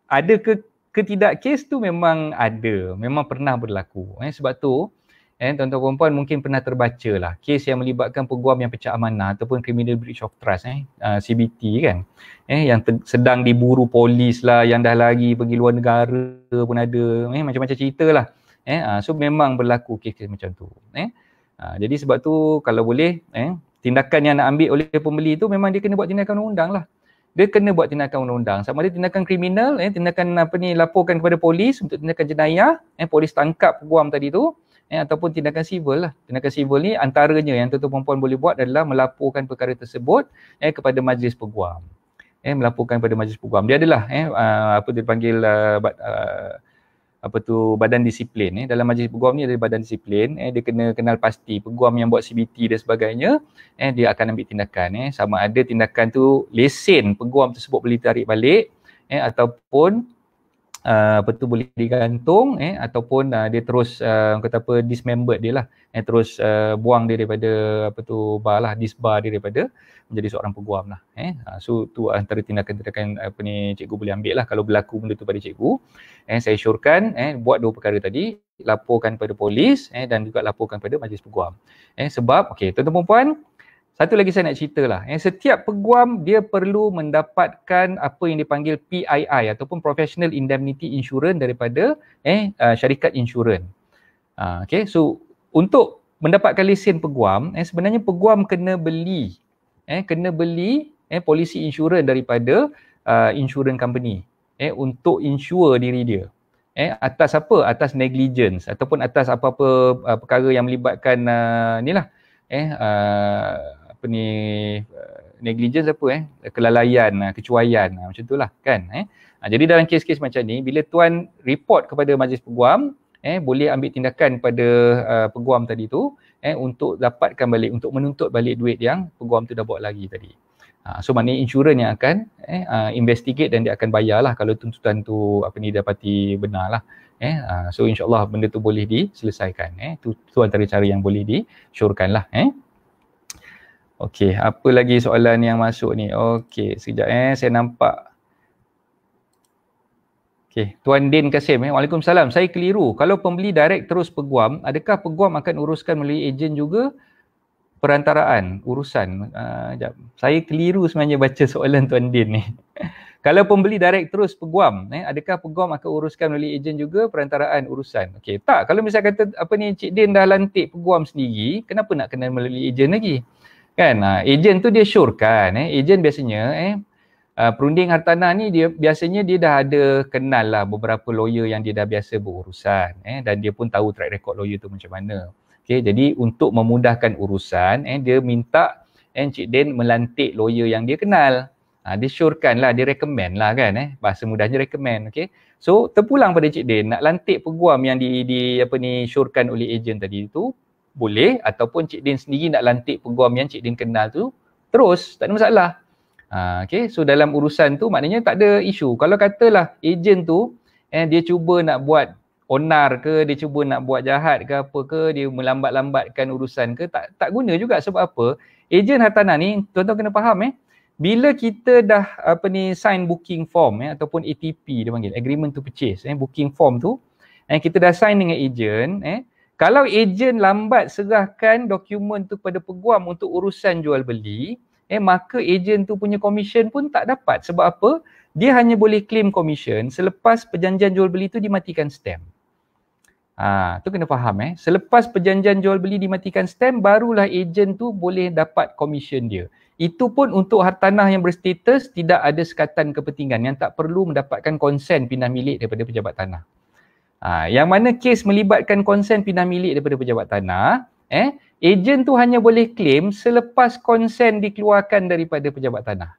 ada ke tidak kes tu memang ada, memang pernah berlaku. Sebab tu tuan-tuan perempuan mungkin pernah terbaca lah kes yang melibatkan peguam yang pecah amanah ataupun criminal breach of trust, CBT kan, yang sedang diburu polis lah, yang dah lari pergi luar negara pun ada, macam-macam cerita lah. So memang berlaku kes-kes macam tu. Jadi sebab tu kalau boleh tindakan yang nak ambil oleh pembeli tu memang dia kena buat tindakan undang-undang lah. Dia kena buat tindakan undang-undang. Sama ada tindakan kriminal, tindakan laporkan kepada polis untuk tindakan jenayah, polis tangkap peguam tadi tu, ataupun tindakan civil lah. Tindakan civil ni antaranya yang tuan-tuan perempuan boleh buat adalah melaporkan perkara tersebut kepada majlis peguam. Melaporkan kepada majlis peguam. Dia adalah apa dia panggil badan disiplin. Dalam majlis peguam ni ada badan disiplin. Dia kena kenal pasti peguam yang buat CBT dan sebagainya, dia akan ambil tindakan. Sama ada tindakan tu lesen peguam tersebut boleh tarik balik, ataupun boleh digantung, ataupun dia terus dismembered dia lah, terus buang dia daripada disbar dia daripada menjadi seorang peguam lah. So tu antara tindakan-tindakan cikgu boleh ambil lah kalau berlaku benda tu pada cikgu. Saya syorkan buat dua perkara tadi, laporkan pada polis dan juga laporkan pada majlis peguam. Sebab tuan-tuan perempuan, satu lagi saya nak cerita lah. Setiap peguam dia perlu mendapatkan apa yang dipanggil PII ataupun Professional Indemnity Insurance daripada syarikat insurans. So untuk mendapatkan lesen peguam, sebenarnya peguam kena beli polisi insurans daripada insurance company untuk insure diri dia. atas apa? Atas negligence ataupun atas apa-apa perkara yang melibatkan apa ni, negligence apa kelalaian, kecuaian, macam itulah kan. Jadi dalam kes-kes macam ni, bila tuan report kepada majlis peguam, boleh ambil tindakan pada peguam tadi tu untuk dapatkan balik, untuk menuntut balik duit yang peguam tu dah bawa lagi tadi. So maknanya insurans yang akan investigate dan dia akan bayar lah kalau tuntutan tu dapati benar lah. So insyaAllah benda tu boleh diselesaikan. Tu antara cara yang boleh disyorkan lah. Okey, apa lagi soalan yang masuk ni? Okey, sekejap saya nampak. Okey, Tuan Din Kasim. Waalaikumsalam. Saya keliru. Kalau pembeli direct terus peguam, adakah peguam akan uruskan melalui ejen juga? Perantaraan, urusan. Saya keliru sebenarnya baca soalan Tuan Din ni. Kalau pembeli direct terus peguam, adakah peguam akan uruskan melalui ejen juga, perantaraan, urusan? Okey, tak. Kalau misalnya kata Cik Din dah lantik peguam sendiri, kenapa nak kena melalui ejen lagi? Kan? Ejen tu dia syorkan. Ejen biasanya, perunding hartanah ni dia biasanya dia dah ada kenal lah beberapa lawyer yang dia dah biasa berurusan. Dan dia pun tahu track record lawyer tu macam mana. Okay, jadi untuk memudahkan urusan, dia minta Encik Din melantik lawyer yang dia kenal. Dia syorkan lah, dia recommend lah kan. Bahasa mudahnya recommend. Okay. So terpulang pada Encik Din nak lantik peguam yang syorkan oleh ejen tadi tu, boleh, ataupun Encik Din sendiri nak lantik peguam yang Encik Din kenal tu, terus, tak ada masalah. Okay, so dalam urusan tu maknanya tak ada isu. Kalau katalah ejen tu, dia cuba nak buat onar ke, dia cuba nak buat jahat ke apa ke, dia melambat-lambatkan urusan ke, tak guna juga. Sebab apa? Ejen hartanah ni, tuan-tuan kena faham bila kita dah sign booking form ataupun ATP dia panggil, agreement to purchase, booking form tu, kita dah sign dengan ejen, kalau ejen lambat serahkan dokumen tu pada peguam untuk urusan jual beli, maka ejen tu punya komisen pun tak dapat. Sebab apa? Dia hanya boleh claim komisen selepas perjanjian jual beli tu dimatikan stamp. Tu kena faham Selepas perjanjian jual beli dimatikan stamp, barulah ejen tu boleh dapat komisen dia. Itu pun untuk hartanah yang berstatus tidak ada sekatan kepentingan, yang tak perlu mendapatkan konsen pindah milik daripada pejabat tanah. Yang mana kes melibatkan konsen pindah milik daripada pejabat tanah, ejen tu hanya boleh claim selepas konsen dikeluarkan daripada pejabat tanah.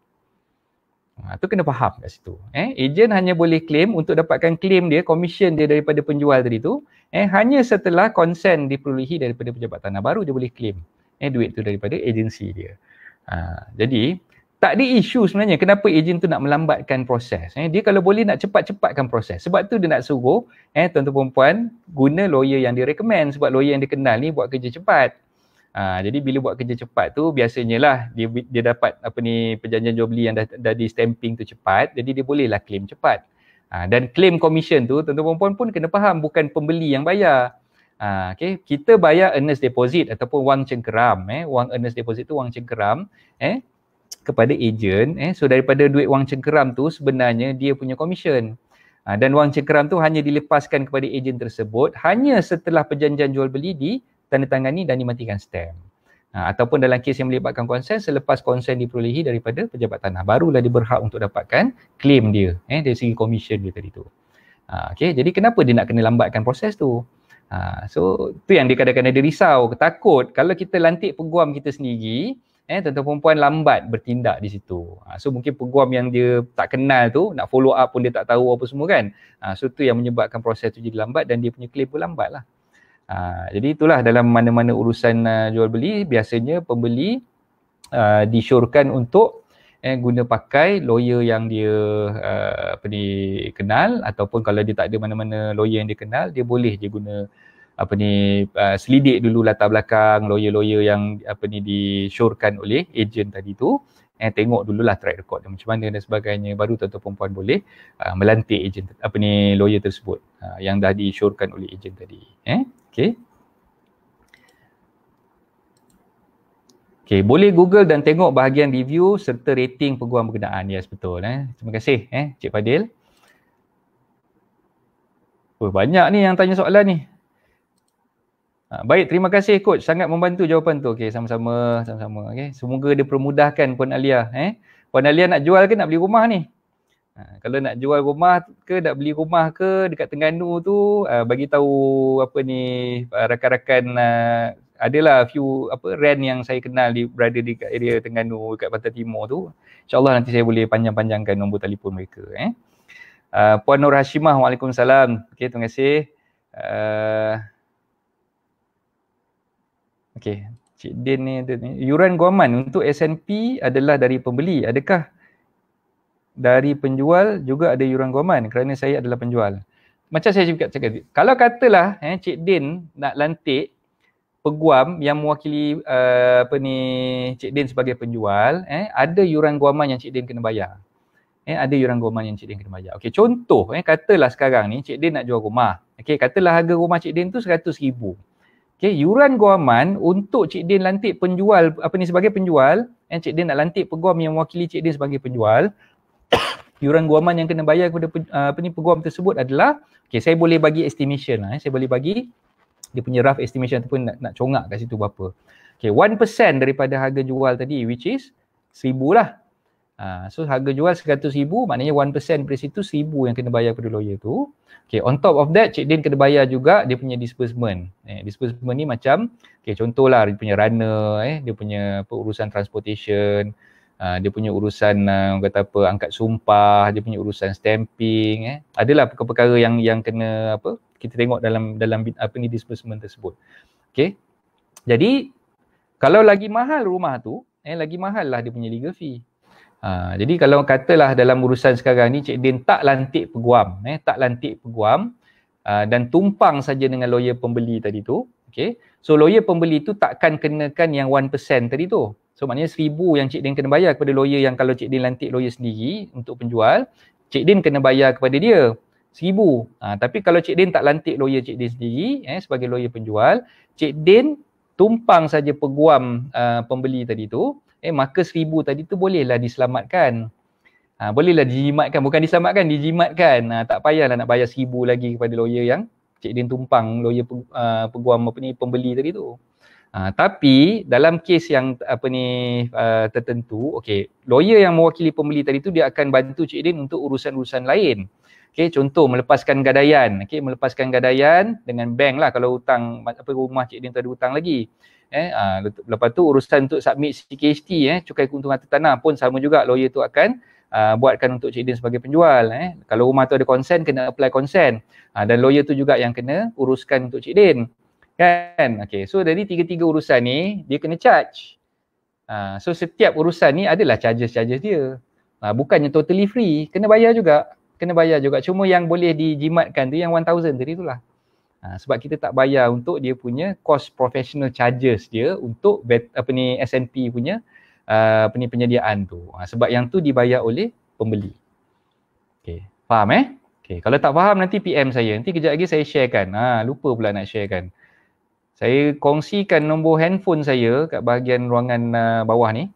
Tu kena faham kat situ. Ejen hanya boleh claim untuk dapatkan claim dia, komisen dia daripada penjual tadi tu, hanya setelah konsen diperolehi daripada pejabat tanah, baru dia boleh claim duit tu daripada agensi dia. Jadi tak ada isu sebenarnya kenapa ejen tu nak melambatkan proses. Dia kalau boleh nak cepat-cepatkan proses. Sebab tu dia nak suruh tuan-tuan perempuan guna lawyer yang dia recommend, sebab lawyer yang dia kenal ni buat kerja cepat. Jadi bila buat kerja cepat tu biasanya lah dia dapat perjanjian jual beli yang dah di stamping tu cepat, jadi dia bolehlah claim cepat. Dan claim commission tu tuan-tuan perempuan pun kena faham, bukan pembeli yang bayar. Okay, kita bayar earnest deposit ataupun wang cengkeram. Wang earnest deposit tu wang cengkeram kepada ejen. So daripada duit wang cengkeram tu sebenarnya dia punya commission. Dan wang cengkeram tu hanya dilepaskan kepada ejen tersebut hanya setelah perjanjian jual beli ditandatangani dan dimatikan stamp. Ataupun dalam kes yang melibatkan konsen, selepas konsen diperolehi daripada pejabat tanah, barulah dia berhak untuk dapatkan claim dia dari segi commission dia tadi tu. Okay, jadi kenapa dia nak kena lambatkan proses tu? So tu yang dia kadang-kadang dia risau, takut kalau kita lantik peguam kita sendiri, tuan-tuan perempuan lambat bertindak di situ. So mungkin peguam yang dia tak kenal tu, nak follow up pun dia tak tahu apa semua kan. So tu yang menyebabkan proses tu jadi lambat dan dia punya claim pun lambat lah. Jadi itulah dalam mana-mana urusan jual beli, biasanya pembeli disyorkan untuk guna pakai lawyer yang dia kenal, ataupun kalau dia tak ada mana-mana lawyer yang dia kenal, dia boleh je guna selidik dulu latar belakang lawyer-lawyer yang disyorkan oleh ejen tadi tu, tengok dululah track record dia macam mana dan sebagainya, baru tuan-tuan perempuan boleh melantik ejen lawyer tersebut yang dah disyorkan oleh ejen tadi. Okey. Okay, boleh Google dan tengok bahagian review serta rating peguam berkenaan. Yes, betul. Terima kasih Cik Fadil. Banyak ni yang tanya soalan ni. Baik, terima kasih Coach. Sangat membantu jawapan tu. Okay, sama-sama. Okay. Semoga dia permudahkan Puan Alia. Puan Alia nak jual ke nak beli rumah ni? Kalau nak jual rumah ke, nak beli rumah ke dekat Terengganu tu, bagi tahu apa ni rakan-rakan, adalah few rent yang saya kenal berada di area Terengganu dekat Pantai Timur tu. InsyaAllah nanti saya boleh panjang-panjangkan nombor telefon mereka. Puan Nur Hashimah, Waalaikumsalam. Okey, terima kasih. Okey, Cik Din ni, yuran guaman untuk SNP adalah dari pembeli. Adakah dari penjual juga ada yuran guaman kerana saya adalah penjual? Macam saya cakap, kalau katalah Cik Din nak lantik peguam yang mewakili Cik Din sebagai penjual, ada yuran guaman yang Cik Din kena bayar. Ada yuran guaman yang Cik Din kena bayar. Okey, contoh katalah sekarang ni Cik Din nak jual rumah. Okey, katalah harga rumah Cik Din tu 100,000. Okey, yuran guaman untuk Cik Din lantik penjual sebagai penjual, Cik Din nak lantik peguam yang mewakili Cik Din sebagai penjual, yuran guaman yang kena bayar kepada peguam tersebut adalah, okey, saya boleh bagi estimation lah, saya boleh bagi dia punya rough estimation ataupun nak congak kat situ berapa. Okay, 1% daripada harga jual tadi, which is 1,000 lah. So harga jual 100,000, maknanya 1% dari situ 1,000 yang kena bayar kepada lawyer tu. Okay, on top of that, Cik Din kena bayar juga dia punya disbursement. Disbursement ni macam, okay, contohlah dia punya runner, dia punya urusan transportation, dia punya urusan kata apa, angkat sumpah, dia punya urusan stamping, adalah perkara-perkara yang kena kita tengok dalam disbursement tersebut. Okey. Jadi kalau lagi mahal rumah tu, lagi mahal lah dia punya legal fee. Jadi kalau katalah dalam urusan sekarang ni Cik Din tak lantik peguam, dan tumpang saja dengan lawyer pembeli tadi tu, okey. So lawyer pembeli tu takkan kenakan yang 1% tadi tu. So maknanya 1,000 yang Cik Din kena bayar kepada lawyer yang kalau Cik Din lantik lawyer sendiri untuk penjual, Cik Din kena bayar kepada dia 1,000. Tapi kalau Cik Din tak lantik lawyer Cik Din sendiri sebagai lawyer penjual, Cik Din tumpang saja peguam pembeli tadi tu, maka 1,000 tadi tu bolehlah diselamatkan. Bolehlah dijimatkan, bukan diselamatkan, dijimatkan. Tak payahlah nak bayar 1,000 lagi kepada lawyer yang Cik Din tumpang, lawyer peguam pembeli tadi tu. Tapi dalam kes yang tertentu, okey, lawyer yang mewakili pembeli tadi tu dia akan bantu Cik Din untuk urusan-urusan lain. Okey, contoh melepaskan gadaian. Okey, melepaskan gadaian dengan bank lah kalau hutang rumah Cik Din tu ada hutang lagi. Lepas tu urusan untuk submit CKHT, cukai keuntungan harta tanah pun sama juga, lawyer tu akan buatkan untuk Cik Din sebagai penjual. Kalau rumah tu ada consent, kena apply consent. Dan lawyer tu juga yang kena uruskan untuk Cik Din. Kan? Okay. So dari tiga-tiga urusan ni dia kena charge. So setiap urusan ni adalah charges dia. Bukannya totally free, kena bayar juga. Cuma yang boleh dijimatkan tu yang 1,000 tadi itulah. Sebab kita tak bayar untuk dia punya cost professional charges dia untuk SNP punya penyediaan tu. Sebab yang tu dibayar oleh pembeli. Okay. Faham Okay. Kalau tak faham nanti PM saya. Nanti kejap lagi saya sharekan. Lupa pula nak sharekan. Saya kongsikan nombor handphone saya kat bahagian ruangan bawah ni.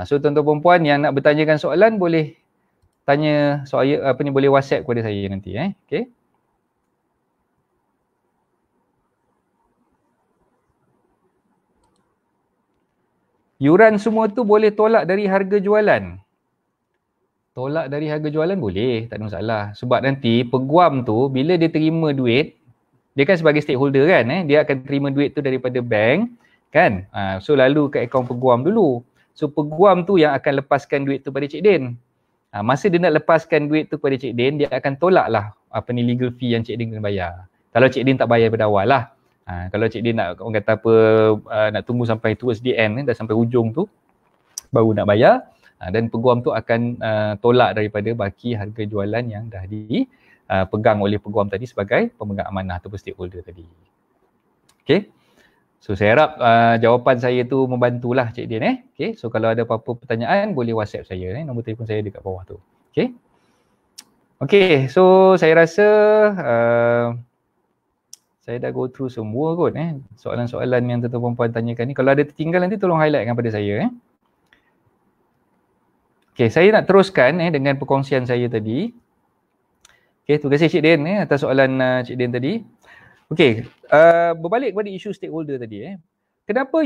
So tuan-tuan perempuan yang nak bertanyakan soalan boleh tanya soal boleh WhatsApp kepada saya nanti okey. Yuran semua tu boleh tolak dari harga jualan. Tolak dari harga jualan boleh, tak ada masalah. Sebab nanti peguam tu bila dia terima duit, dia kan sebagai stakeholder kan, dia akan terima duit tu daripada bank kan. So lalu ke akaun peguam dulu. So peguam tu yang akan lepaskan duit tu pada Cik Din. Masa dia nak lepaskan duit tu kepada Cik Din, dia akan tolak lah legal fee yang Cik Din kena bayar. Kalau Cik Din tak bayar pada awal lah. Kalau Cik Din nak, orang kata nak tunggu sampai towards the end, dah sampai hujung tu, baru nak bayar. Dan peguam tu akan tolak daripada baki harga jualan yang dah dipegang oleh peguam tadi sebagai pemegang amanah ataupun stakeholder tadi. Okay. So saya harap jawapan saya tu membantulah Cik Din Okay. So kalau ada apa-apa pertanyaan boleh WhatsApp saya nombor telefon saya dekat bawah tu. Okay. Okay, so saya rasa saya dah go through semua kot soalan-soalan yang tuan-tuan perempuan tanyakan ni. Kalau ada tertinggal nanti tolong highlightkan pada saya Okay, saya nak teruskan dengan perkongsian saya tadi. Okay, terima kasih Cik Din atas soalan Cik Din tadi. Okay, berbalik kepada isu stakeholder tadi kenapa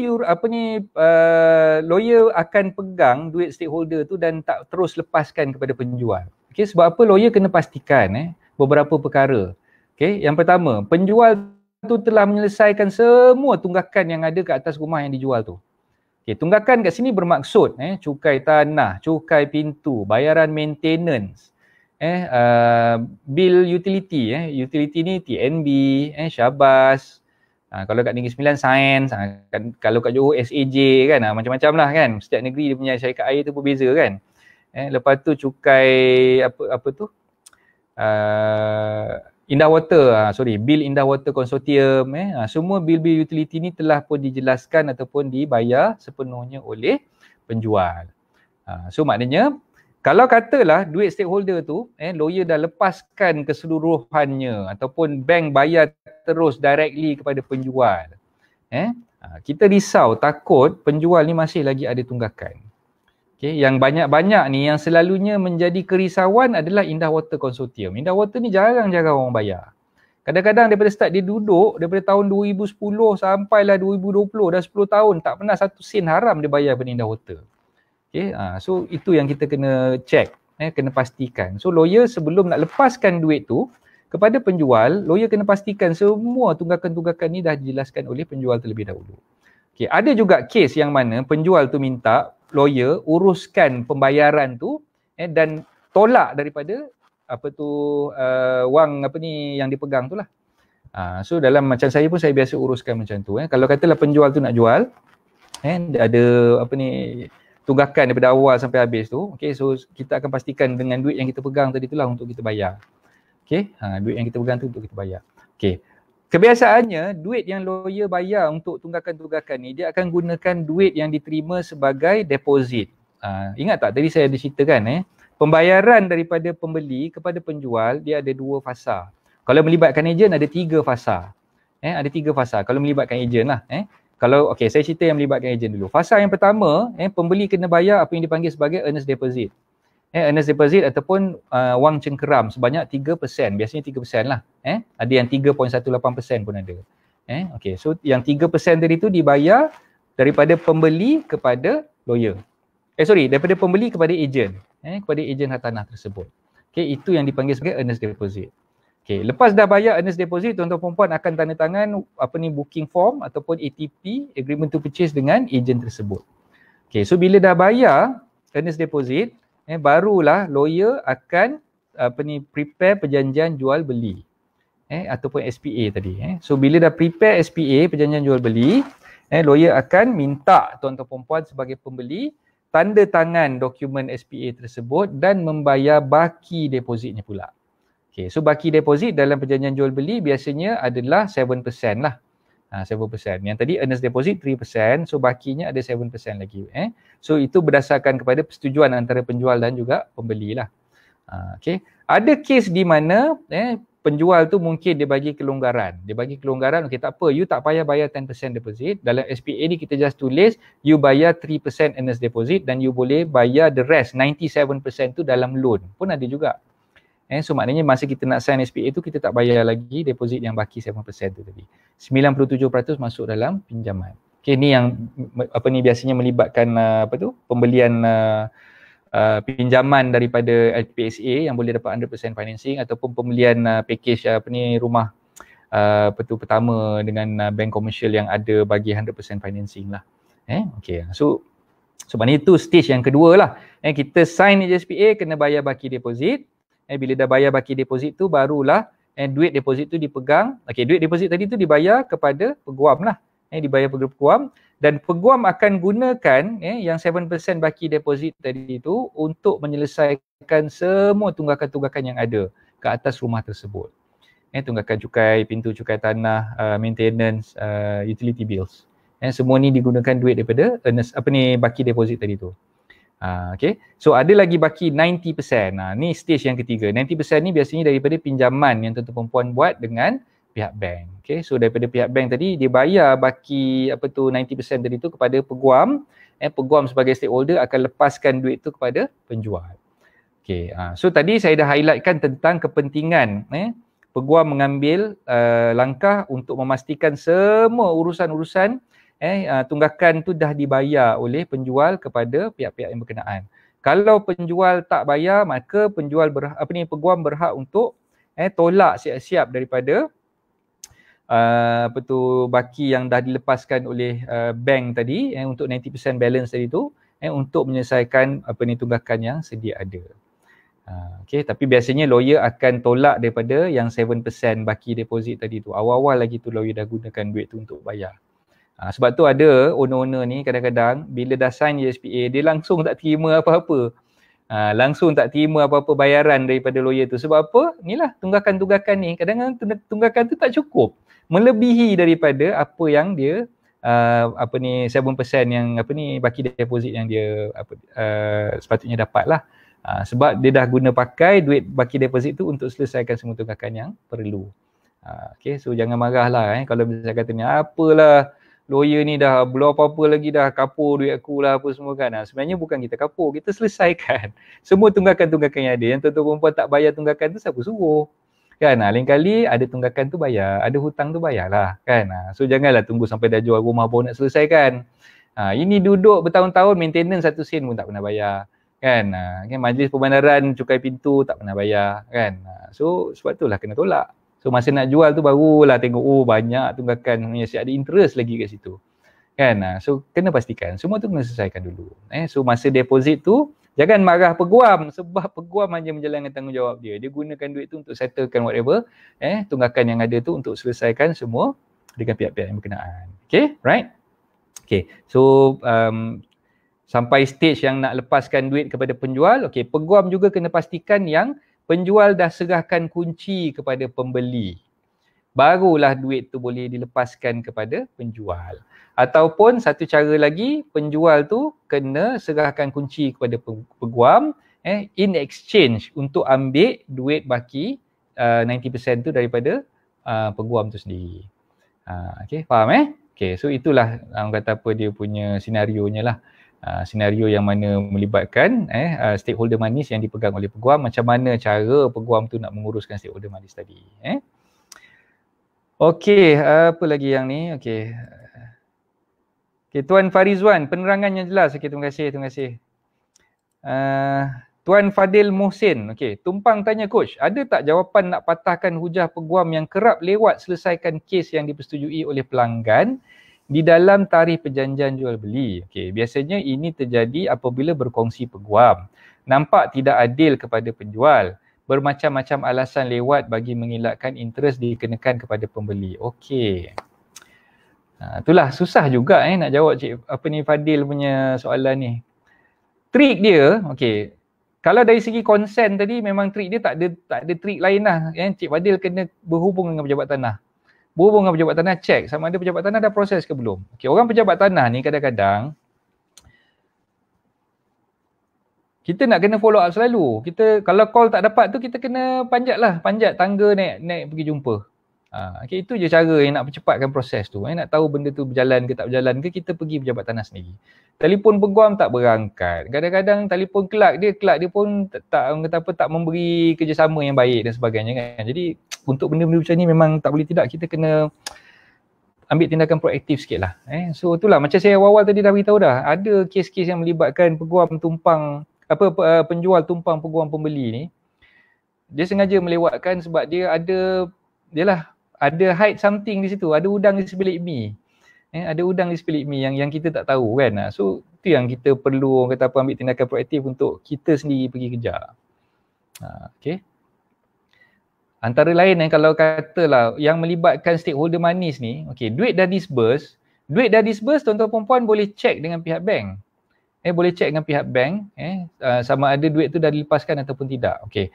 lawyer akan pegang duit stakeholder tu dan tak terus lepaskan kepada penjual? Okay, sebab apa lawyer kena pastikan beberapa perkara. Okay, yang pertama, penjual tu telah menyelesaikan semua tunggakan yang ada kat atas rumah yang dijual tu. Okay, tunggakan kat sini bermaksud cukai tanah, cukai pintu, bayaran maintenance, bil utility, utility ni TNB, Syabas, kalau kat Negeri Sembilan Sains, kalau kat Johor SAJ kan, macam-macam lah kan, setiap negeri dia punya syarikat air tu berbeza kan. Lepas tu cukai apa tu, Indah Water, bil Indah Water Consortium, semua bil-bil utility ni telah pun dijelaskan ataupun dibayar sepenuhnya oleh penjual. So maknanya, kalau katalah duit stakeholder tu, lawyer dah lepaskan keseluruhannya ataupun bank bayar terus directly kepada penjual, kita risau, takut penjual ni masih lagi ada tunggakan. Okay, yang banyak-banyak ni yang selalunya menjadi kerisauan adalah Indah Water Consortium. Indah Water ni jarang-jarang orang bayar. Kadang-kadang daripada start dia duduk, daripada tahun 2010 sampailah 2020, dah 10 tahun, tak pernah satu sen haram dia bayar pada Indah Water. Okay, so itu yang kita kena check, kena pastikan. So lawyer sebelum nak lepaskan duit tu kepada penjual, lawyer kena pastikan semua tunggakan-tunggakan ni dah dijelaskan oleh penjual terlebih dahulu. Okay, ada juga kes yang mana penjual tu minta lawyer uruskan pembayaran tu dan tolak daripada wang yang dipegang tu lah. So dalam macam saya pun saya biasa uruskan macam tu. Kalau katalah penjual tu nak jual, ada tunggakan daripada awal sampai habis tu, okay, so kita akan pastikan dengan duit yang kita pegang tadi tu lah untuk kita bayar. Okay, duit yang kita pegang tu untuk kita bayar. Okay. Kebiasaannya, duit yang lawyer bayar untuk tunggakan-tunggakan ni, dia akan gunakan duit yang diterima sebagai deposit. Ingat tak tadi saya ada ceritakan, pembayaran daripada pembeli kepada penjual, dia ada 2 fasa. Kalau melibatkan ejen, ada 3 fasa. Ada 3 fasa kalau melibatkan ejen lah. Saya cerita yang melibatkan ejen dulu. Fasa yang pertama, pembeli kena bayar apa yang dipanggil sebagai earnest deposit. Earnest deposit ataupun wang cengkeram sebanyak 3%, biasanya 3% lah. Ada yang 3.18% pun ada. Okay, so yang 3% tadi tu dibayar daripada pembeli kepada lawyer. Daripada pembeli kepada ejen, kepada ejen hartanah tersebut. Okay, itu yang dipanggil sebagai earnest deposit. Okay, lepas dah bayar earnest deposit, tuan-tuan perempuan akan tanda tangan booking form ataupun ATP, agreement to purchase, dengan ejen tersebut. Okay, so bila dah bayar earnest deposit, barulah lawyer akan prepare perjanjian jual beli ataupun SPA tadi. So bila dah prepare SPA, perjanjian jual beli, lawyer akan minta tuan-tuan perempuan sebagai pembeli tanda tangan dokumen SPA tersebut dan membayar baki depositnya pula. Okay, so baki deposit dalam perjanjian jual beli biasanya adalah 7% lah. 7%. Yang tadi earnest deposit 3%, so bakinya ada 7% lagi. So itu berdasarkan kepada persetujuan antara penjual dan juga pembeli lah. Okay. Ada kes di mana penjual tu mungkin dia bagi kelonggaran. Okay, tak apa, you tak payah bayar 10% deposit. Dalam SPA ni kita just tulis you bayar 3% earnest deposit dan you boleh bayar the rest 97% tu dalam loan. Pun ada juga. So maknanya masa kita nak sign SPA tu kita tak bayar lagi deposit yang baki 7% tu tadi. 97% masuk dalam pinjaman. Okay, ni yang biasanya melibatkan pembelian pinjaman daripada LPSA yang boleh dapat 100% financing ataupun pembelian package rumah pertama dengan bank komersial yang ada bagi 100% financing lah. Okay. So maknanya itu stage yang kedua lah. Kita sign SPA kena bayar baki deposit. Bila dah bayar baki deposit tu barulah duit deposit tu dipegang. Okey, duit deposit tadi tu dibayar kepada peguam lah. Dibayar kepada peguam dan peguam akan gunakan yang 7% baki deposit tadi tu untuk menyelesaikan semua tunggakan-tunggakan yang ada ke atas rumah tersebut. Tunggakan cukai pintu, cukai tanah, maintenance, utility bills. Semua ni digunakan duit daripada baki deposit tadi tu. Okay. So ada lagi baki 90%. Ni stage yang ketiga. 90% ni biasanya daripada pinjaman yang tuan-tuan perempuan buat dengan pihak bank. Okay. So daripada pihak bank tadi dia bayar baki 90% tadi tu kepada peguam. Peguam sebagai stakeholder akan lepaskan duit tu kepada penjual. Okay. So tadi saya dah highlightkan tentang kepentingan peguam mengambil langkah untuk memastikan semua urusan-urusan tunggakan tu dah dibayar oleh penjual kepada pihak-pihak yang berkenaan. Kalau penjual tak bayar, maka peguam berhak untuk tolak siap-siap daripada baki yang dah dilepaskan oleh bank tadi untuk 90% balance tadi tu untuk menyelesaikan tunggakan yang sedia ada. Okay, tapi biasanya lawyer akan tolak daripada yang 7% baki deposit tadi tu. Awal-awal lagi tu lawyer dah gunakan duit tu untuk bayar. Sebab tu ada owner-owner ni kadang-kadang bila dah sign USPA, dia langsung tak terima apa-apa. Langsung tak terima apa-apa bayaran daripada lawyer tu. Sebab apa? Inilah tunggakan-tunggakan ni. Kadang-kadang tunggakan tu tak cukup. Melebihi daripada apa yang dia 7% yang baki deposit yang dia sepatutnya dapat lah. Sebab dia dah guna pakai duit baki deposit tu untuk selesaikan semua tunggakan yang perlu. Okay, so jangan marah lah kalau misalnya kata ni apalah lawyer ni dah belum apa-apa lagi dah kapur duit aku lah apa semua kan. Sebenarnya bukan kita kapur, kita selesaikan semua tunggakan-tunggakan yang ada. Yang tuan-tuan perempuan tak bayar tunggakan tu siapa suruh? Kan, lain kali ada tunggakan tu bayar, ada hutang tu bayarlah kan. So janganlah tunggu sampai dah jual rumah baru nak selesaikan. Ini duduk bertahun-tahun maintenance 1 sen pun tak pernah bayar. Kan majlis pembandaran cukai pintu tak pernah bayar kan. So sebab itulah kena tolak. So masa nak jual tu barulah tengok banyak tunggakan, ada interest lagi kat situ. Kan? So kena pastikan semua tu kena selesaikan dulu. So masa deposit tu jangan marah peguam sebab peguam hanya menjalankan tanggungjawab dia. Dia gunakan duit tu untuk settlekan whatever tunggakan yang ada tu untuk selesaikan semua dengan pihak-pihak yang berkenaan. Okay, right? Okay, so sampai stage yang nak lepaskan duit kepada penjual, okay, peguam juga kena pastikan yang penjual dah serahkan kunci kepada pembeli. Barulah duit tu boleh dilepaskan kepada penjual. Ataupun satu cara lagi, penjual tu kena serahkan kunci kepada peguam in exchange untuk ambil duit baki 90% tu daripada peguam tu sendiri. Okay, faham Okay, so itulah orang kata apa dia punya senarionya lah. Senario yang mana melibatkan stakeholder manis yang dipegang oleh peguam, macam mana cara peguam tu nak menguruskan stakeholder manis tadi. Okey, apa lagi yang ni? Okey. Tuan Farizwan, penerangannya jelas. Okey, terima kasih. Tuan Fadil Muhsin, okey, tumpang tanya coach, ada tak jawapan nak patahkan hujah peguam yang kerap lewat selesaikan kes yang dipersetujui oleh pelanggan di dalam tarikh perjanjian jual beli? Okey, biasanya ini terjadi apabila berkongsi peguam nampak tidak adil kepada penjual, bermacam-macam alasan lewat bagi mengelakkan interest dikenakan kepada pembeli. Okey. Itulah susah juga nak jawab Fadil punya soalan ni. Trik dia, okey. Kalau dari segi konsen tadi memang trik dia tak ada trik lain lah. Cik Fadil kena berhubung dengan pejabat tanah. Berhubung dengan pejabat tanah, cek sama ada pejabat tanah dah proses ke belum. Okay, orang pejabat tanah ni kadang-kadang kita nak kena follow up selalu. Kita kalau call tak dapat tu kita kena panjat tangga naik pergi jumpa. Okay, itu je cara yang nak percepatkan proses tu. Nak tahu benda tu berjalan ke tak berjalan ke, kita pergi pejabat tanah sendiri. Telefon peguam tak berangkat. Kadang-kadang telefon kelak dia pun tak memberi kerjasama yang baik dan sebagainya kan. Jadi untuk benda-benda macam ni memang tak boleh tidak, kita kena ambil tindakan proaktif sikit lah. So itulah macam saya awal-awal tadi dah beritahu dah. Ada kes-kes yang melibatkan peguam tumpang, penjual tumpang peguam pembeli ni. Dia sengaja melewatkan sebab dia ada hide something di situ, ada udang di sebelah mi. Ada udang di sebelah mi yang kita tak tahu kan. So itu yang kita perlu ambil tindakan proaktif untuk kita sendiri pergi kejar. Okay. Antara lain kalau katalah yang melibatkan stakeholder manis ni, okey, duit dah disburse, tuan-tuan perempuan boleh check dengan pihak bank. Boleh check dengan pihak bank sama ada duit tu dah dilepaskan ataupun tidak. Okey.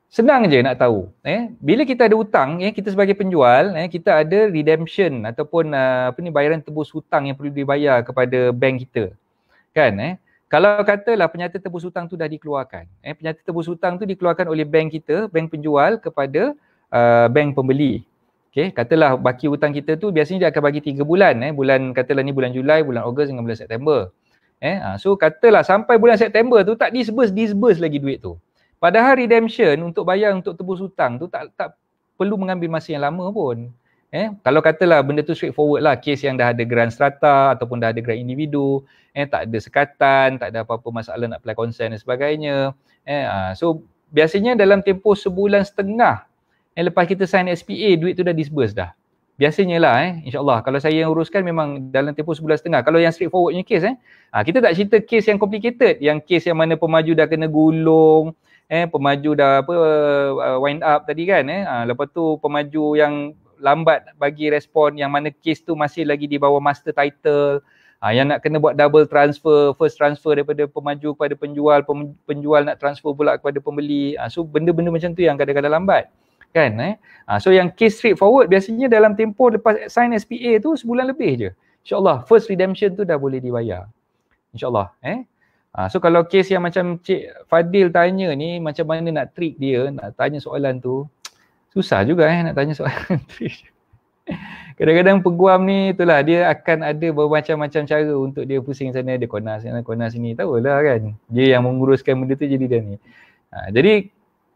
Senang je nak tahu. Bila kita ada hutang, kita sebagai penjual, kita ada redemption ataupun bayaran tebus hutang yang perlu dibayar kepada bank kita. Kan? Kalau katalah penyata tebus hutang tu dah dikeluarkan. Penyata tebus hutang tu dikeluarkan oleh bank kita, bank penjual kepada bank pembeli. Okay, katalah baki hutang kita tu biasanya dia akan bagi 3 bulan. Katalah ni bulan Julai, bulan Ogos dengan bulan September. So katalah sampai bulan September tu tak disburse lagi duit tu. Padahal redemption untuk bayar untuk tebus hutang tu tak perlu mengambil masa yang lama pun. Kalau katalah benda tu straightforward lah, kes yang dah ada grant strata ataupun dah ada grant individu, tak ada sekatan, tak ada apa-apa masalah nak apply consent dan sebagainya. So biasanya dalam tempoh sebulan setengah lepas kita sign SPA, duit tu dah disburse dah. Biasanya lah insyaAllah. Kalau saya yang uruskan memang dalam tempoh sebulan setengah. Kalau yang straightforwardnya kes kita tak cerita kes yang complicated, yang kes yang mana pemaju dah kena gulung, pemaju dah wind up tadi kan, lepas tu pemaju yang lambat bagi respon, yang mana kes tu masih lagi di bawah master title, yang nak kena buat double transfer, first transfer daripada pemaju kepada penjual, penjual nak transfer pula kepada pembeli. So benda-benda macam tu yang kadang-kadang lambat kan. So yang case straightforward biasanya dalam tempoh lepas sign SPA tu sebulan lebih je, insyaAllah first redemption tu dah boleh dibayar, insyaAllah. So kalau case yang macam Cik Fadil tanya ni, macam mana nak trick dia, nak tanya soalan tu, susah juga nak tanya soalan trick. Kadang-kadang peguam ni itulah, dia akan ada bermacam-macam cara untuk dia pusing sana, dia konas sana, konas sini, tahulah kan. Dia yang menguruskan benda tu, jadi dia ni. Jadi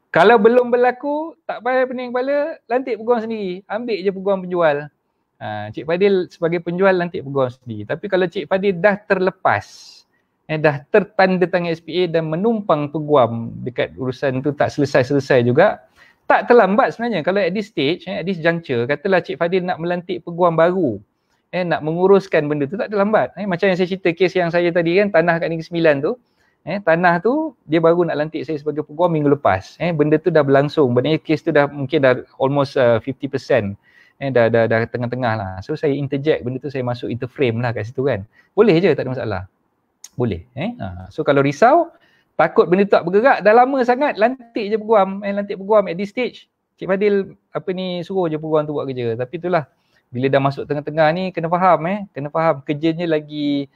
kalau belum berlaku, tak payah pening kepala, lantik peguam sendiri. Ambil je peguam penjual. Cik Fadil sebagai penjual lantik peguam sendiri. Tapi kalau Cik Fadil dah terlepas, dah tertanda tangan SPA dan menumpang peguam dekat urusan tu tak selesai-selesai juga, tak terlambat sebenarnya. Kalau at this stage, at this juncture, katalah Cik Fadil nak melantik peguam baru, nak menguruskan benda tu, tak terlambat. Macam yang saya cerita kes yang saya tadi kan, tanah kat Negeri Sembilan tu, tanah tu dia baru nak lantik saya sebagai peguam minggu lepas. Benda tu dah berlangsung. Maknanya kes tu dah mungkin dah almost 50%. Dah tengah-tengah lah. So saya interject benda tu, saya masuk interframe lah kat situ kan. Boleh je, tak ada masalah. Boleh. So kalau risau, takut benda tu tak bergerak, dah lama sangat, lantik je peguam. Lantik peguam at this stage. Cik Fadil suruh je peguam tu buat kerja. Tapi itulah, bila dah masuk tengah-tengah ni, kena faham kena faham kerjanya lagi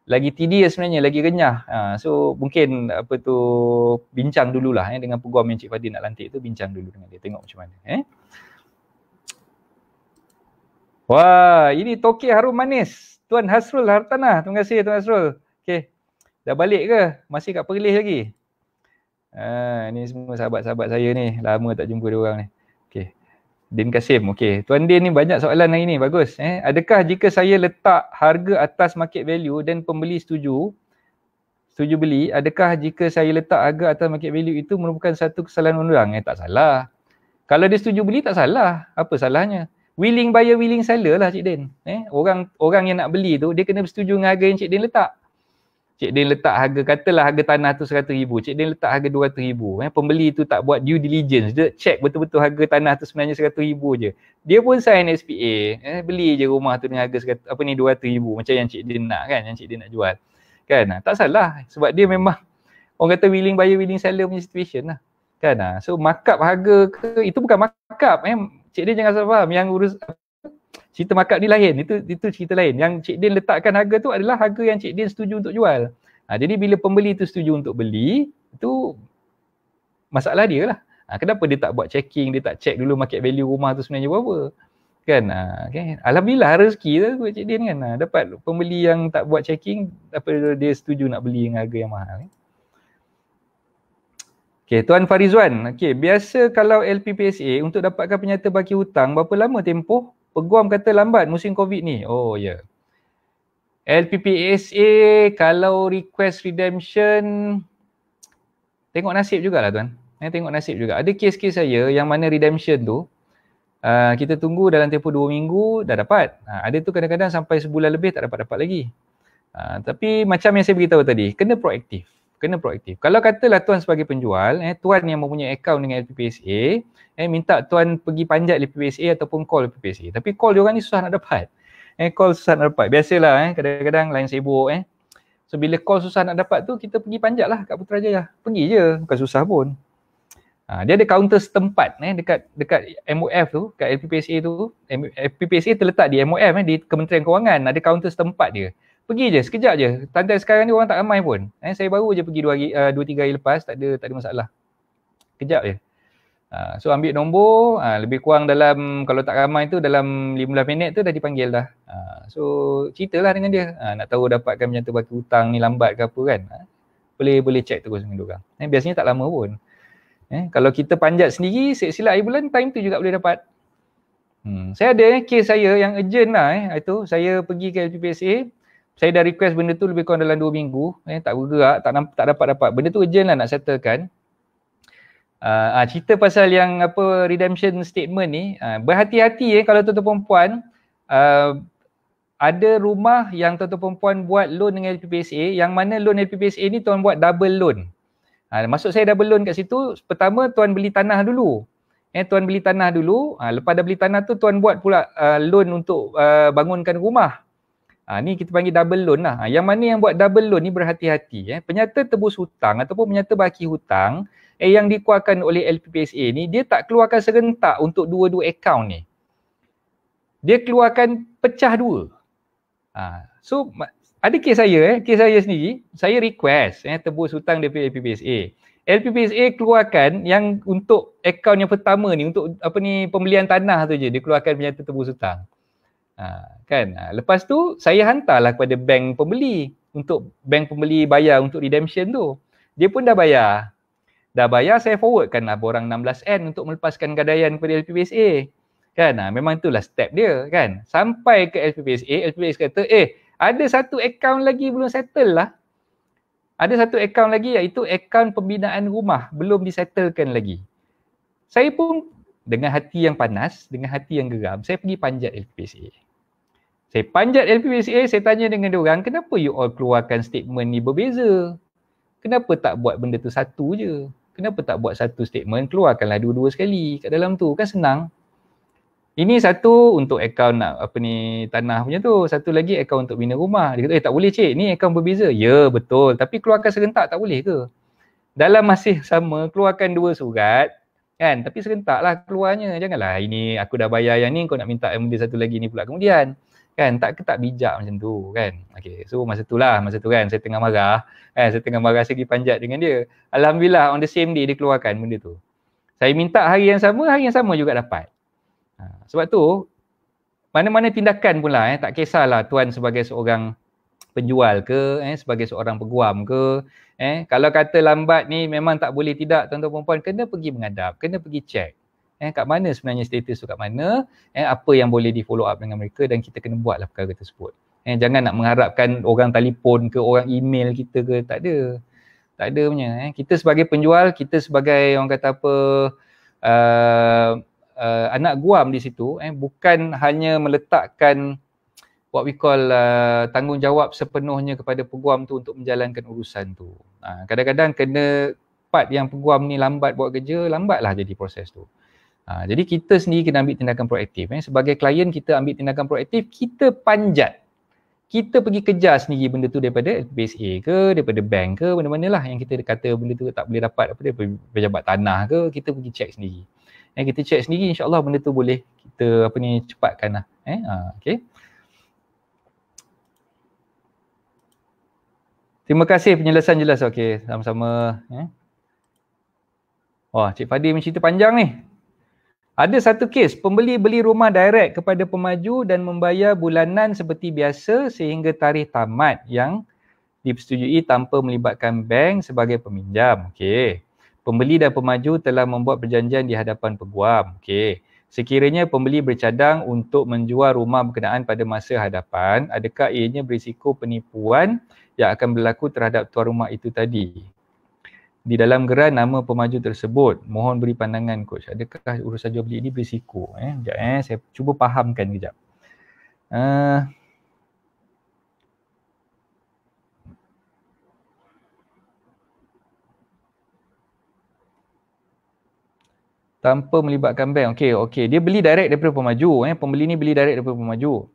tedious sebenarnya, lagi renyah. So mungkin bincang dululah dengan peguam yang Cik Fadil nak lantik tu, bincang dulu dengan dia, tengok macam mana. Wah, ini tokek harum manis, Tuan Hasrul Hartanah. Terima kasih Tuan Hasrul. Okey. Dah balik ke? Masih kat Perlis lagi? Ni semua sahabat-sahabat saya ni, lama tak jumpa dia orang ni. Okey. Din Kasim, okey. Tuan Din ni banyak soalan hari ni, bagus. Adakah jika saya letak harga atas market value dan pembeli setuju beli, adakah jika saya letak harga atas market value itu merupakan satu kesalahan undang? Tak salah. Kalau dia setuju beli tak salah. Apa salahnya? Willing buyer, willing seller lah Cik Din. Orang yang nak beli tu, dia kena bersetuju dengan harga yang Cik Din letak. Cik Din letak harga, katalah harga tanah tu 100,000, Cik Din letak harga 200,000. Pembeli tu tak buat due diligence, dia check betul-betul harga tanah tu sebenarnya 100,000 je. Dia pun sign SPA, beli je rumah tu dengan harga 200,000 macam yang Cik Din nak kan, yang Cik Din nak jual. Kan? Tak salah, sebab dia memang orang kata willing buyer, willing seller punya situation lah. Kan? So markup harga ke, itu bukan markup. Cik Din jangan salah faham, yang urus cerita markup ni lain, itu cerita lain. Yang Cik Din letakkan harga tu adalah harga yang Cik Din setuju untuk jual. Jadi bila pembeli tu setuju untuk beli, itu masalah dia lah. Kenapa dia tak buat checking, dia tak check dulu market value rumah tu sebenarnya berapa. Kan? Okay. Alhamdulillah rezeki lah buat Cik Din kan. Dapat pembeli yang tak buat checking, dia setuju nak beli dengan harga yang mahal. Okay, Tuan Farizwan. Okay, biasa kalau LPPSA untuk dapatkan penyata baki hutang, berapa lama tempoh? Peguam kata lambat musim COVID ni. Oh ya. Yeah. LPPSA kalau request redemption, tengok nasib jugalah tuan. Tengok nasib juga. Ada kes-kes saya yang mana redemption tu, kita tunggu dalam tempoh 2 minggu dah dapat. Ada tu kadang-kadang sampai sebulan lebih tak dapat lagi. Tapi macam yang saya beritahu tadi, kena proaktif. Kalau katalah tuan sebagai penjual, tuan yang mempunyai akaun dengan LPPSA, minta tuan pergi panjat LPPSA ataupun call LPPSA. Tapi call diorang ni susah nak dapat. Call susah nak dapat. Biasalah kadang-kadang line sibuk. So bila call susah nak dapat tu, kita pergi panjat lah kat Putrajaya. Pergi je, bukan susah pun. Dia ada kaunter setempat dekat MOF tu, kat LPPSA tu. LPPSA terletak di MOF, di Kementerian Kewangan. Ada kaunter setempat dia. Pergi je, sekejap je. Tanda sekarang ni orang tak ramai pun. Saya baru je pergi 2-3 hari lepas, tak ada masalah. Kejap je. So ambil nombor, lebih kurang dalam, kalau tak ramai tu dalam 15 minit tu dah dipanggil dah. So ceritalah dengan dia. Nak tahu dapatkan penyata baki hutang ni lambat ke apa kan. Boleh check terus dengan diorang. Biasanya tak lama pun. Kalau kita panjat sendiri, silap-silap akhir bulan, time tu juga boleh dapat. Saya ada kes saya yang urgent lah itu. Saya pergi ke LPPSA. Saya dah request benda tu lebih kurang dalam 2 minggu. Tak bergerak, tak dapat. Benda tu urgent lah nak settlekan. Cerita pasal yang redemption statement ni, berhati-hati kalau tuan-tuan perempuan, ada rumah yang tuan-tuan perempuan buat loan dengan LPPSA, yang mana loan LPPSA ni tuan buat double loan. Maksud saya double loan kat situ, pertama tuan beli tanah dulu. Tuan beli tanah dulu, lepas dah beli tanah tu tuan buat pula loan untuk bangunkan rumah. Ni kita panggil double loan lah. Yang mana yang buat double loan ni berhati-hati. Penyata tebus hutang ataupun penyata baki hutang yang dikeluarkan oleh LPPSA ni, dia tak keluarkan serentak untuk dua-dua akaun ni. Dia keluarkan pecah dua. So ada kes saya sendiri, saya request tebus hutang daripada LPPSA. LPPSA keluarkan yang untuk akaun yang pertama ni, untuk pembelian tanah tu je, dia keluarkan penyata tebus hutang. Lepas tu saya hantarlah kepada bank pembeli, untuk bank pembeli bayar untuk redemption tu. Dia pun dah bayar. Saya forwardkan lah borang 16N untuk melepaskan gadaian kepada LPPSA. Memang itulah step dia kan. Sampai ke LPPSA kata, ada satu akaun lagi belum settle lah. Ada satu akaun lagi, iaitu akaun pembinaan rumah, belum disettlekan lagi. Saya pun dengan hati yang panas, dengan hati yang geram, saya pergi panjat LPPSA. Saya panjat LPPSA, saya tanya dengan diorang, kenapa you all keluarkan statement ni berbeza? Kenapa tak buat benda tu satu je? Kenapa tak buat satu statement, keluarkanlah dua-dua sekali kat dalam tu, kan senang. Ini satu untuk akaun tanah punya tu, satu lagi akaun untuk bina rumah. Dia kata, tak boleh cik, ni akaun berbeza. Ya betul, tapi keluarkan serentak tak boleh ke? Dalam masa sama, keluarkan dua surat, kan? Tapi serentak lah keluarnya. Janganlah ini aku dah bayar yang ni, kau nak minta benda satu lagi ni pula kemudian. Kan? Tak bijak macam tu kan. Okay, so masa tu kan saya tengah marah. Saya tengah marah, saya pergi panjat dengan dia. Alhamdulillah on the same day dia keluarkan benda tu. Saya minta hari yang sama juga dapat. Sebab tu mana-mana tindakan pula tak kisahlah tuan sebagai seorang penjual ke, sebagai seorang peguam ke, kalau kata lambat ni memang tak boleh tidak, tuan-tuan perempuan kena pergi menghadap, kena pergi check. Kat mana sebenarnya status tu, kat mana, apa yang boleh di follow up dengan mereka, dan kita kena buatlah perkara tersebut. Jangan nak mengharapkan orang telefon ke, orang email kita ke, tak ada punya. Kita sebagai penjual, kita sebagai orang kata anak guam di situ, bukan hanya meletakkan what we call tanggungjawab sepenuhnya kepada peguam tu untuk menjalankan urusan tu. Kadang-kadang kena part yang peguam ni lambat buat kerja, lambatlah jadi proses tu. Jadi kita sendiri kena ambil tindakan proaktif. Sebagai klien kita ambil tindakan proaktif, kita panjat. Kita pergi kejar sendiri benda tu daripada LPPSA ke, daripada bank ke, mana-mana lah yang kita kata benda tu tak boleh dapat daripada pejabat tanah ke, kita pergi check sendiri. Kita check sendiri, insyaAllah benda tu boleh kita cepatkan lah. Okay. Terima kasih penjelasan jelas. Okey, sama-sama. Wah, Cik Fadil mencerita panjang ni. Ada satu kes, pembeli beli rumah direct kepada pemaju dan membayar bulanan seperti biasa sehingga tarikh tamat yang dipersetujui tanpa melibatkan bank sebagai peminjam. Okey. Pembeli dan pemaju telah membuat perjanjian di hadapan peguam. Okey. Sekiranya pembeli bercadang untuk menjual rumah berkenaan pada masa hadapan, adakah ianya berisiko penipuan yang akan berlaku terhadap tuan rumah itu tadi? Di dalam geran nama pemaju tersebut, mohon beri pandangan coach. Adakah urusan jual beli ini berisiko? Sekejap, saya cuba fahamkan kejap. Tanpa melibatkan bank. Okey. Dia beli direct daripada pemaju. Pembeli ni beli direct daripada pemaju.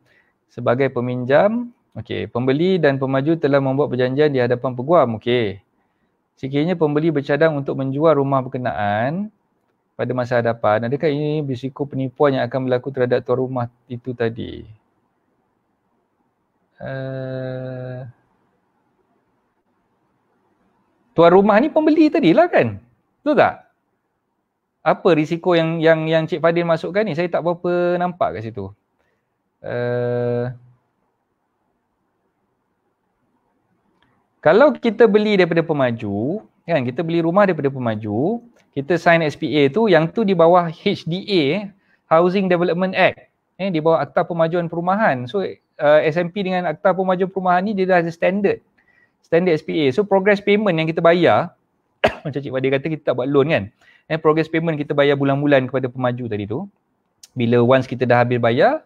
Sebagai peminjam, okey, pembeli dan pemaju telah membuat perjanjian di hadapan peguam. Okey. Sekiranya pembeli bercadang untuk menjual rumah berkenaan pada masa hadapan, adakah ini berisiko penipuan yang akan berlaku terhadap tuan rumah itu tadi? Tuan rumah ni pembeli tadilah kan? Betul tak? Apa risiko yang Cik Fadil masukkan ni? Saya tak berapa nampak kat situ. Kalau kita beli daripada pemaju, kan, kita beli rumah daripada pemaju, kita sign SPA tu, yang tu di bawah HDA, Housing Development Act. Di bawah Akta Pemajuan Perumahan. So SMP dengan Akta Pemajuan Perumahan ni dia dah ada standard SPA. So progress payment yang kita bayar macam Cik Fadil kata kita tak buat loan kan. Progress payment kita bayar bulan-bulan kepada pemaju tadi tu. Bila once kita dah habis bayar,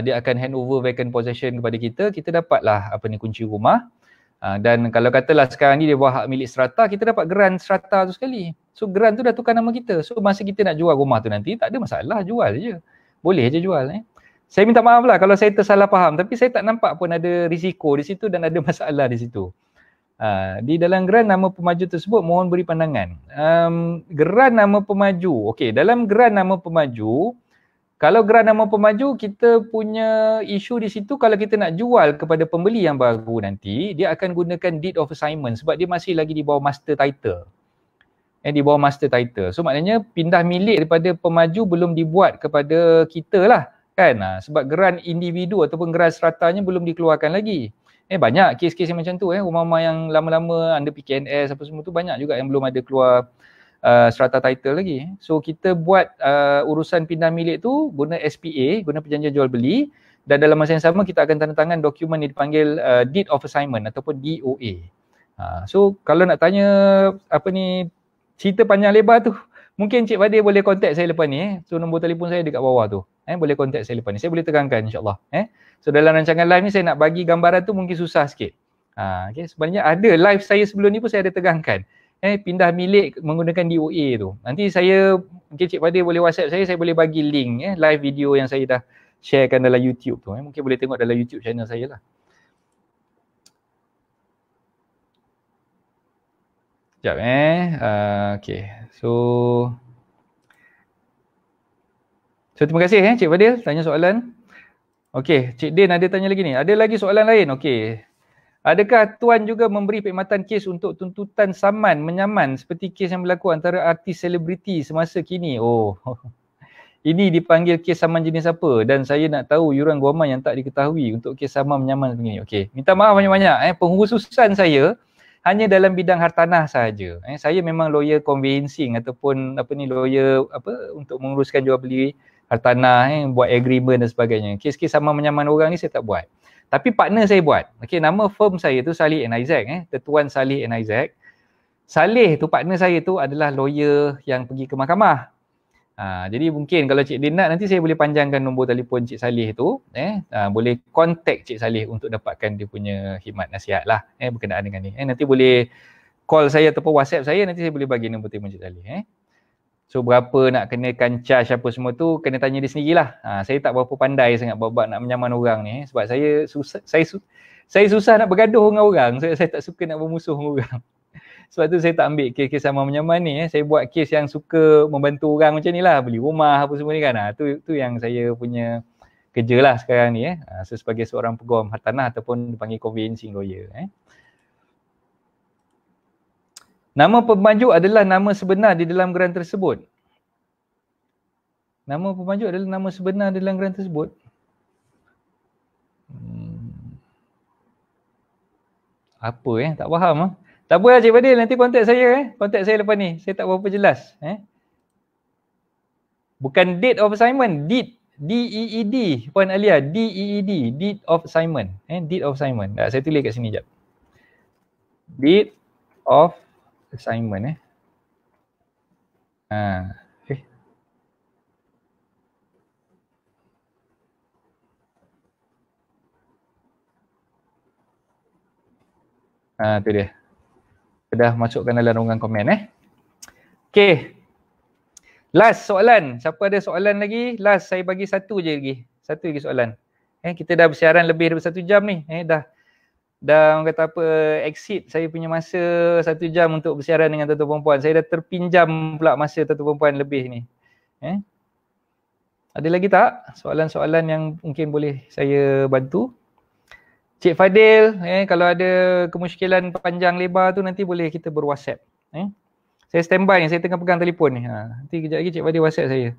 dia akan hand over vacant possession kepada kita dapatlah kunci rumah. Dan kalau katalah sekarang ni dia buat hak milik strata, kita dapat grant strata tu sekali. So grant tu dah tukar nama kita. So masa kita nak jual rumah tu nanti, tak ada masalah, jual je. Boleh je jual. Saya minta maaf lah kalau saya tersalah faham, tapi saya tak nampak pun ada risiko di situ dan ada masalah di situ. Di dalam grant nama pemaju tersebut, mohon beri pandangan. Grant nama pemaju, okey, dalam grant nama pemaju, kalau grant nama pemaju, kita punya isu di situ kalau kita nak jual kepada pembeli yang baru nanti, dia akan gunakan deed of assignment sebab dia masih lagi di bawah master title. Di bawah master title. So maknanya pindah milik daripada pemaju belum dibuat kepada kita lah kan. Sebab grant individu ataupun grant stratanya belum dikeluarkan lagi. Banyak kes-kes yang macam tu. Rumah-rumah yang lama-lama under PKNS apa semua tu banyak juga yang belum ada keluar strata title lagi. So kita buat urusan pindah milik tu guna SPA, guna perjanjian jual beli, dan dalam masa yang sama kita akan tanda tangan dokumen yang dipanggil deed of assignment ataupun DOA. So kalau nak tanya cerita panjang lebar tu, mungkin Cik Fadil boleh contact saya lepas ni. So nombor telefon saya dekat bawah tu. Boleh contact saya lepas ni. Saya boleh terangkan insyaAllah. So dalam rancangan live ni saya nak bagi gambaran tu mungkin susah sikit. Okay. Sebenarnya ada live saya sebelum ni pun saya ada terangkan. Pindah milik menggunakan DOA tu. Nanti saya, mungkin Cik Fadil boleh WhatsApp saya boleh bagi link live video yang saya dah sharekan dalam YouTube tu. Mungkin boleh tengok dalam YouTube channel saya lah. Sekejap okay. So terima kasih Cik Fadil tanya soalan. Okay, Cik Din ada tanya lagi ni. Ada lagi soalan lain? Okay. Adakah Tuan juga memberi perkhidmatan kes untuk tuntutan saman menyaman seperti kes yang berlaku antara artis selebriti semasa kini? Oh, ini dipanggil kes saman jenis apa? Dan saya nak tahu yuran guaman yang tak diketahui untuk kes saman menyaman begini. Okey, minta maaf banyak-banyak. Pengkhususan saya hanya dalam bidang hartanah sahaja. Saya memang lawyer conveyancing ataupun lawyer untuk menguruskan jual beli hartanah, buat agreement dan sebagainya. Kes-kes saman menyaman orang ni saya tak buat. Tapi partner saya buat. Okey, nama firm saya tu Salih and Isaac, Tetuan Salih and Isaac. Salih tu partner saya tu adalah lawyer yang pergi ke mahkamah. Jadi mungkin kalau Cik Din nak, nanti saya boleh panjangkan nombor telefon Cik Salih tu. Boleh contact Cik Salih untuk dapatkan dia punya khidmat nasihat lah berkenaan dengan ni. Nanti boleh call saya ataupun WhatsApp saya, nanti saya boleh bagi nombor telefon Cik Salih. So berapa nak kenakan charge apa semua tu kena tanya dia sendirilah. Saya tak berapa pandai sangat bab nak menyaman orang ni sebab saya susah nak bergaduh dengan orang. Saya tak suka nak bermusuh dengan orang. Sebab tu saya tak ambil kes-kes sama menyaman ni. Saya buat kes yang suka membantu orang macam ni lah, beli rumah apa semua ni kan. Tu yang saya punya kerja lah sekarang ni. So sebagai seorang peguam hartanah ataupun dipanggil conveyancing lawyer. Nama pemaju adalah nama sebenar di dalam grant tersebut. Nama pemaju adalah nama sebenar di dalam grant tersebut. Apa tak faham Tak apa lah Cik Fadil, nanti kontak saya kontak saya lepas ni. Saya tak berapa jelas. Bukan date of assignment, deed. D-E-E-D. Puan Alia, D-E-E-D. Deed of assignment. Deed of assignment. Saya tulis kat sini jap. Deed of assignment tu dia. Dah masukkan dalam ruangan komen Okay. Last soalan. Siapa ada soalan lagi? Last saya bagi satu je lagi. Satu lagi soalan. Kita dah bersiaran lebih daripada 1 jam ni. Dah orang kata apa, exit saya punya masa 1 jam untuk bersiaran dengan tuan-tuan perempuan. Saya dah terpinjam pula masa tuan-tuan perempuan lebih ni. Ada lagi tak soalan-soalan yang mungkin boleh saya bantu? Cik Fadil, kalau ada kemusykilan panjang lebar tu nanti boleh kita ber-WhatsApp. Saya standby ni, saya tengah pegang telefon ni. Nanti kejap lagi Cik Fadil WhatsApp saya.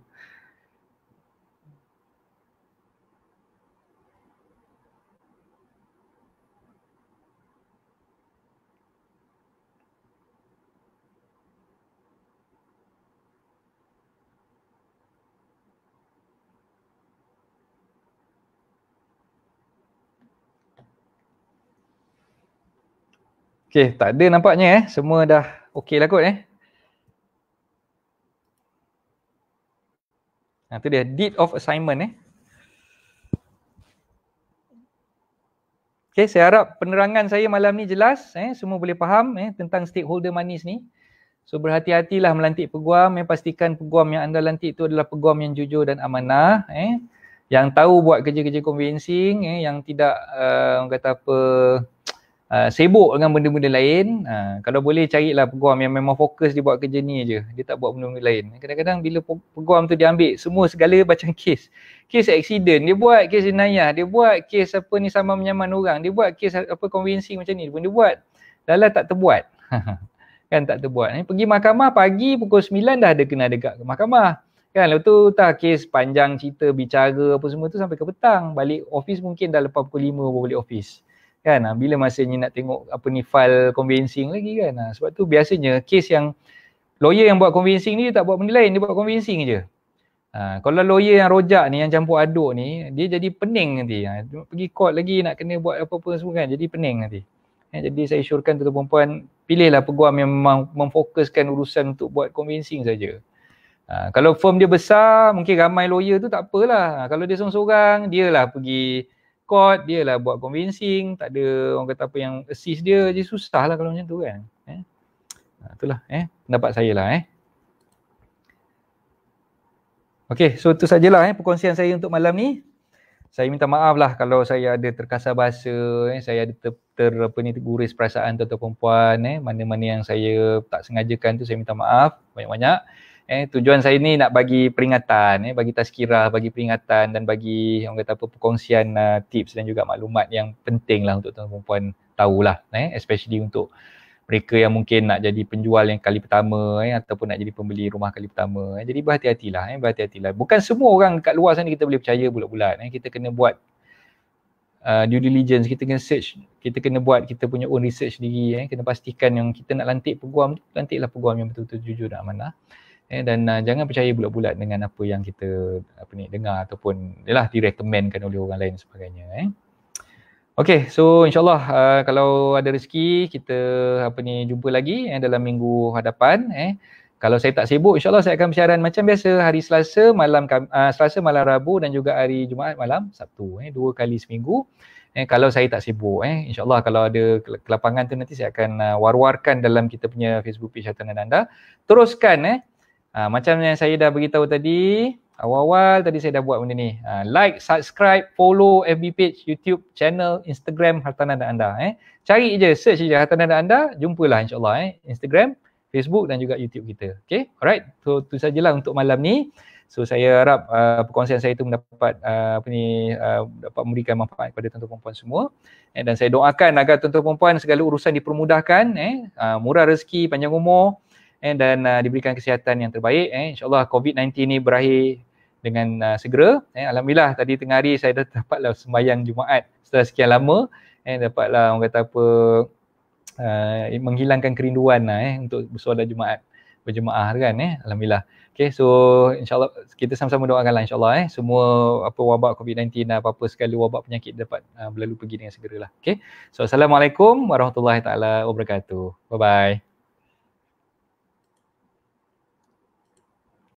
Okey, tak ada nampaknya semua dah okey lah kot tu dia deed of assignment Okey, saya harap penerangan saya malam ni jelas semua boleh faham tentang stakeholder manis ni. So berhati-hatilah melantik peguam, pastikan peguam yang anda lantik itu adalah peguam yang jujur dan amanah yang tahu buat kerja-kerja convincing yang tidak orang kata apa sibuk dengan benda-benda lain. Kalau boleh carilah peguam yang memang fokus dia buat kerja ni je. Dia tak buat benda-benda lain. Kadang-kadang bila peguam tu dia ambil semua segala macam kes. Kes accident, dia buat kes jenayah, dia buat kes apa ni sama menyaman orang, dia buat kes apa convincing macam ni pun dia buat. Lala tak terbuat. Kan tak terbuat. Pergi mahkamah pagi pukul 9 dah ada kena dekat ke mahkamah. Kan lepas tu tak kes panjang cerita bicara apa semua tu sampai ke petang. Balik office mungkin dah lepas pukul 5 baru balik office. Kan bila masanya nak tengok apa ni file convincing lagi kan. Sebab tu biasanya kes yang lawyer yang buat convincing ni dia tak buat benda lain, dia buat convincing je. Kalau lawyer yang rojak ni, yang campur aduk ni, dia jadi pening nanti. Pergi court lagi nak kena buat apa-apa semua kan, jadi pening nanti. Jadi saya syorkan tuan-tuan perempuan, pilihlah peguam yang memang memfokuskan urusan untuk buat convincing saja. Kalau firm dia besar, mungkin ramai lawyer tu tak apalah. Kalau dia seorang-seorang, dia lah pergi court, dia lah buat convincing, tak ada orang kata apa yang assist dia, jadi susah lah kalau macam tu kan. Itulah pendapat saya lah Okay, so itu sajalah perkongsian saya untuk malam ni. Saya minta maaf lah kalau saya ada terkasar bahasa, saya ada terguris perasaan tuan-tuan perempuan, mana-mana yang saya tak sengajakan tu saya minta maaf banyak-banyak. Tujuan saya ni nak bagi peringatan, bagi tazkirah, bagi peringatan dan bagi orang kata apa perkongsian tips dan juga maklumat yang penting lah untuk tuan-tuan perempuan tahulah, especially untuk mereka yang mungkin nak jadi penjual yang kali pertama ataupun nak jadi pembeli rumah kali pertama. Jadi berhati-hatilah, berhati-hatilah. Bukan semua orang kat luar sana kita boleh percaya bulat-bulat. Kita kena buat due diligence, kita kena search, kita kena buat kita punya own research sendiri. Kena pastikan yang kita nak lantik peguam, lantiklah peguam yang betul-betul jujur dan amanah. Dan jangan percaya bulat-bulat dengan apa yang kita dengar ataupun direkomendkan oleh orang lain sebagainya. Okay, so insyaAllah kalau ada rezeki kita jumpa lagi dalam minggu hadapan. Kalau saya tak sibuk, insyaAllah saya akan bersiaran macam biasa hari Selasa malam Rabu dan juga hari Jumaat malam Sabtu. 2 kali seminggu. Kalau saya tak sibuk, insyaAllah kalau ada kelapangan tu nanti saya akan war-warkan dalam kita punya Facebook page Hartanah Anda. Teruskan macam yang saya dah beritahu tadi, awal-awal tadi saya dah buat benda ni. Like, subscribe, follow FB page, YouTube channel, Instagram Hartanah Anda. Cari je, search je Hartanah Anda, jumpalah insyaAllah Instagram, Facebook dan juga YouTube kita. Okay, alright. So itu sajalah untuk malam ni. So saya harap perkongsian saya itu mendapat dapat memberikan manfaat kepada tuan-tuan perempuan semua. Dan saya doakan agar tuan-tuan perempuan segala urusan dipermudahkan, murah rezeki, panjang umur dan diberikan kesihatan yang terbaik. InsyaAllah COVID-19 ni berakhir dengan segera. Alhamdulillah tadi tengah hari saya dah dapatlah sembahyang Jumaat setelah sekian lama. Dapatlah orang kata apa menghilangkan kerinduan untuk bersolat Jumaat berjemaah kan. Alhamdulillah. Okay, so insyaAllah kita sama-sama doakanlah insyaAllah semua apa wabak COVID-19 apa-apa sekali wabak penyakit dapat berlalu pergi dengan segeralah. Okay, so Assalamualaikum warahmatullahi taala wabarakatuh. Bye-bye.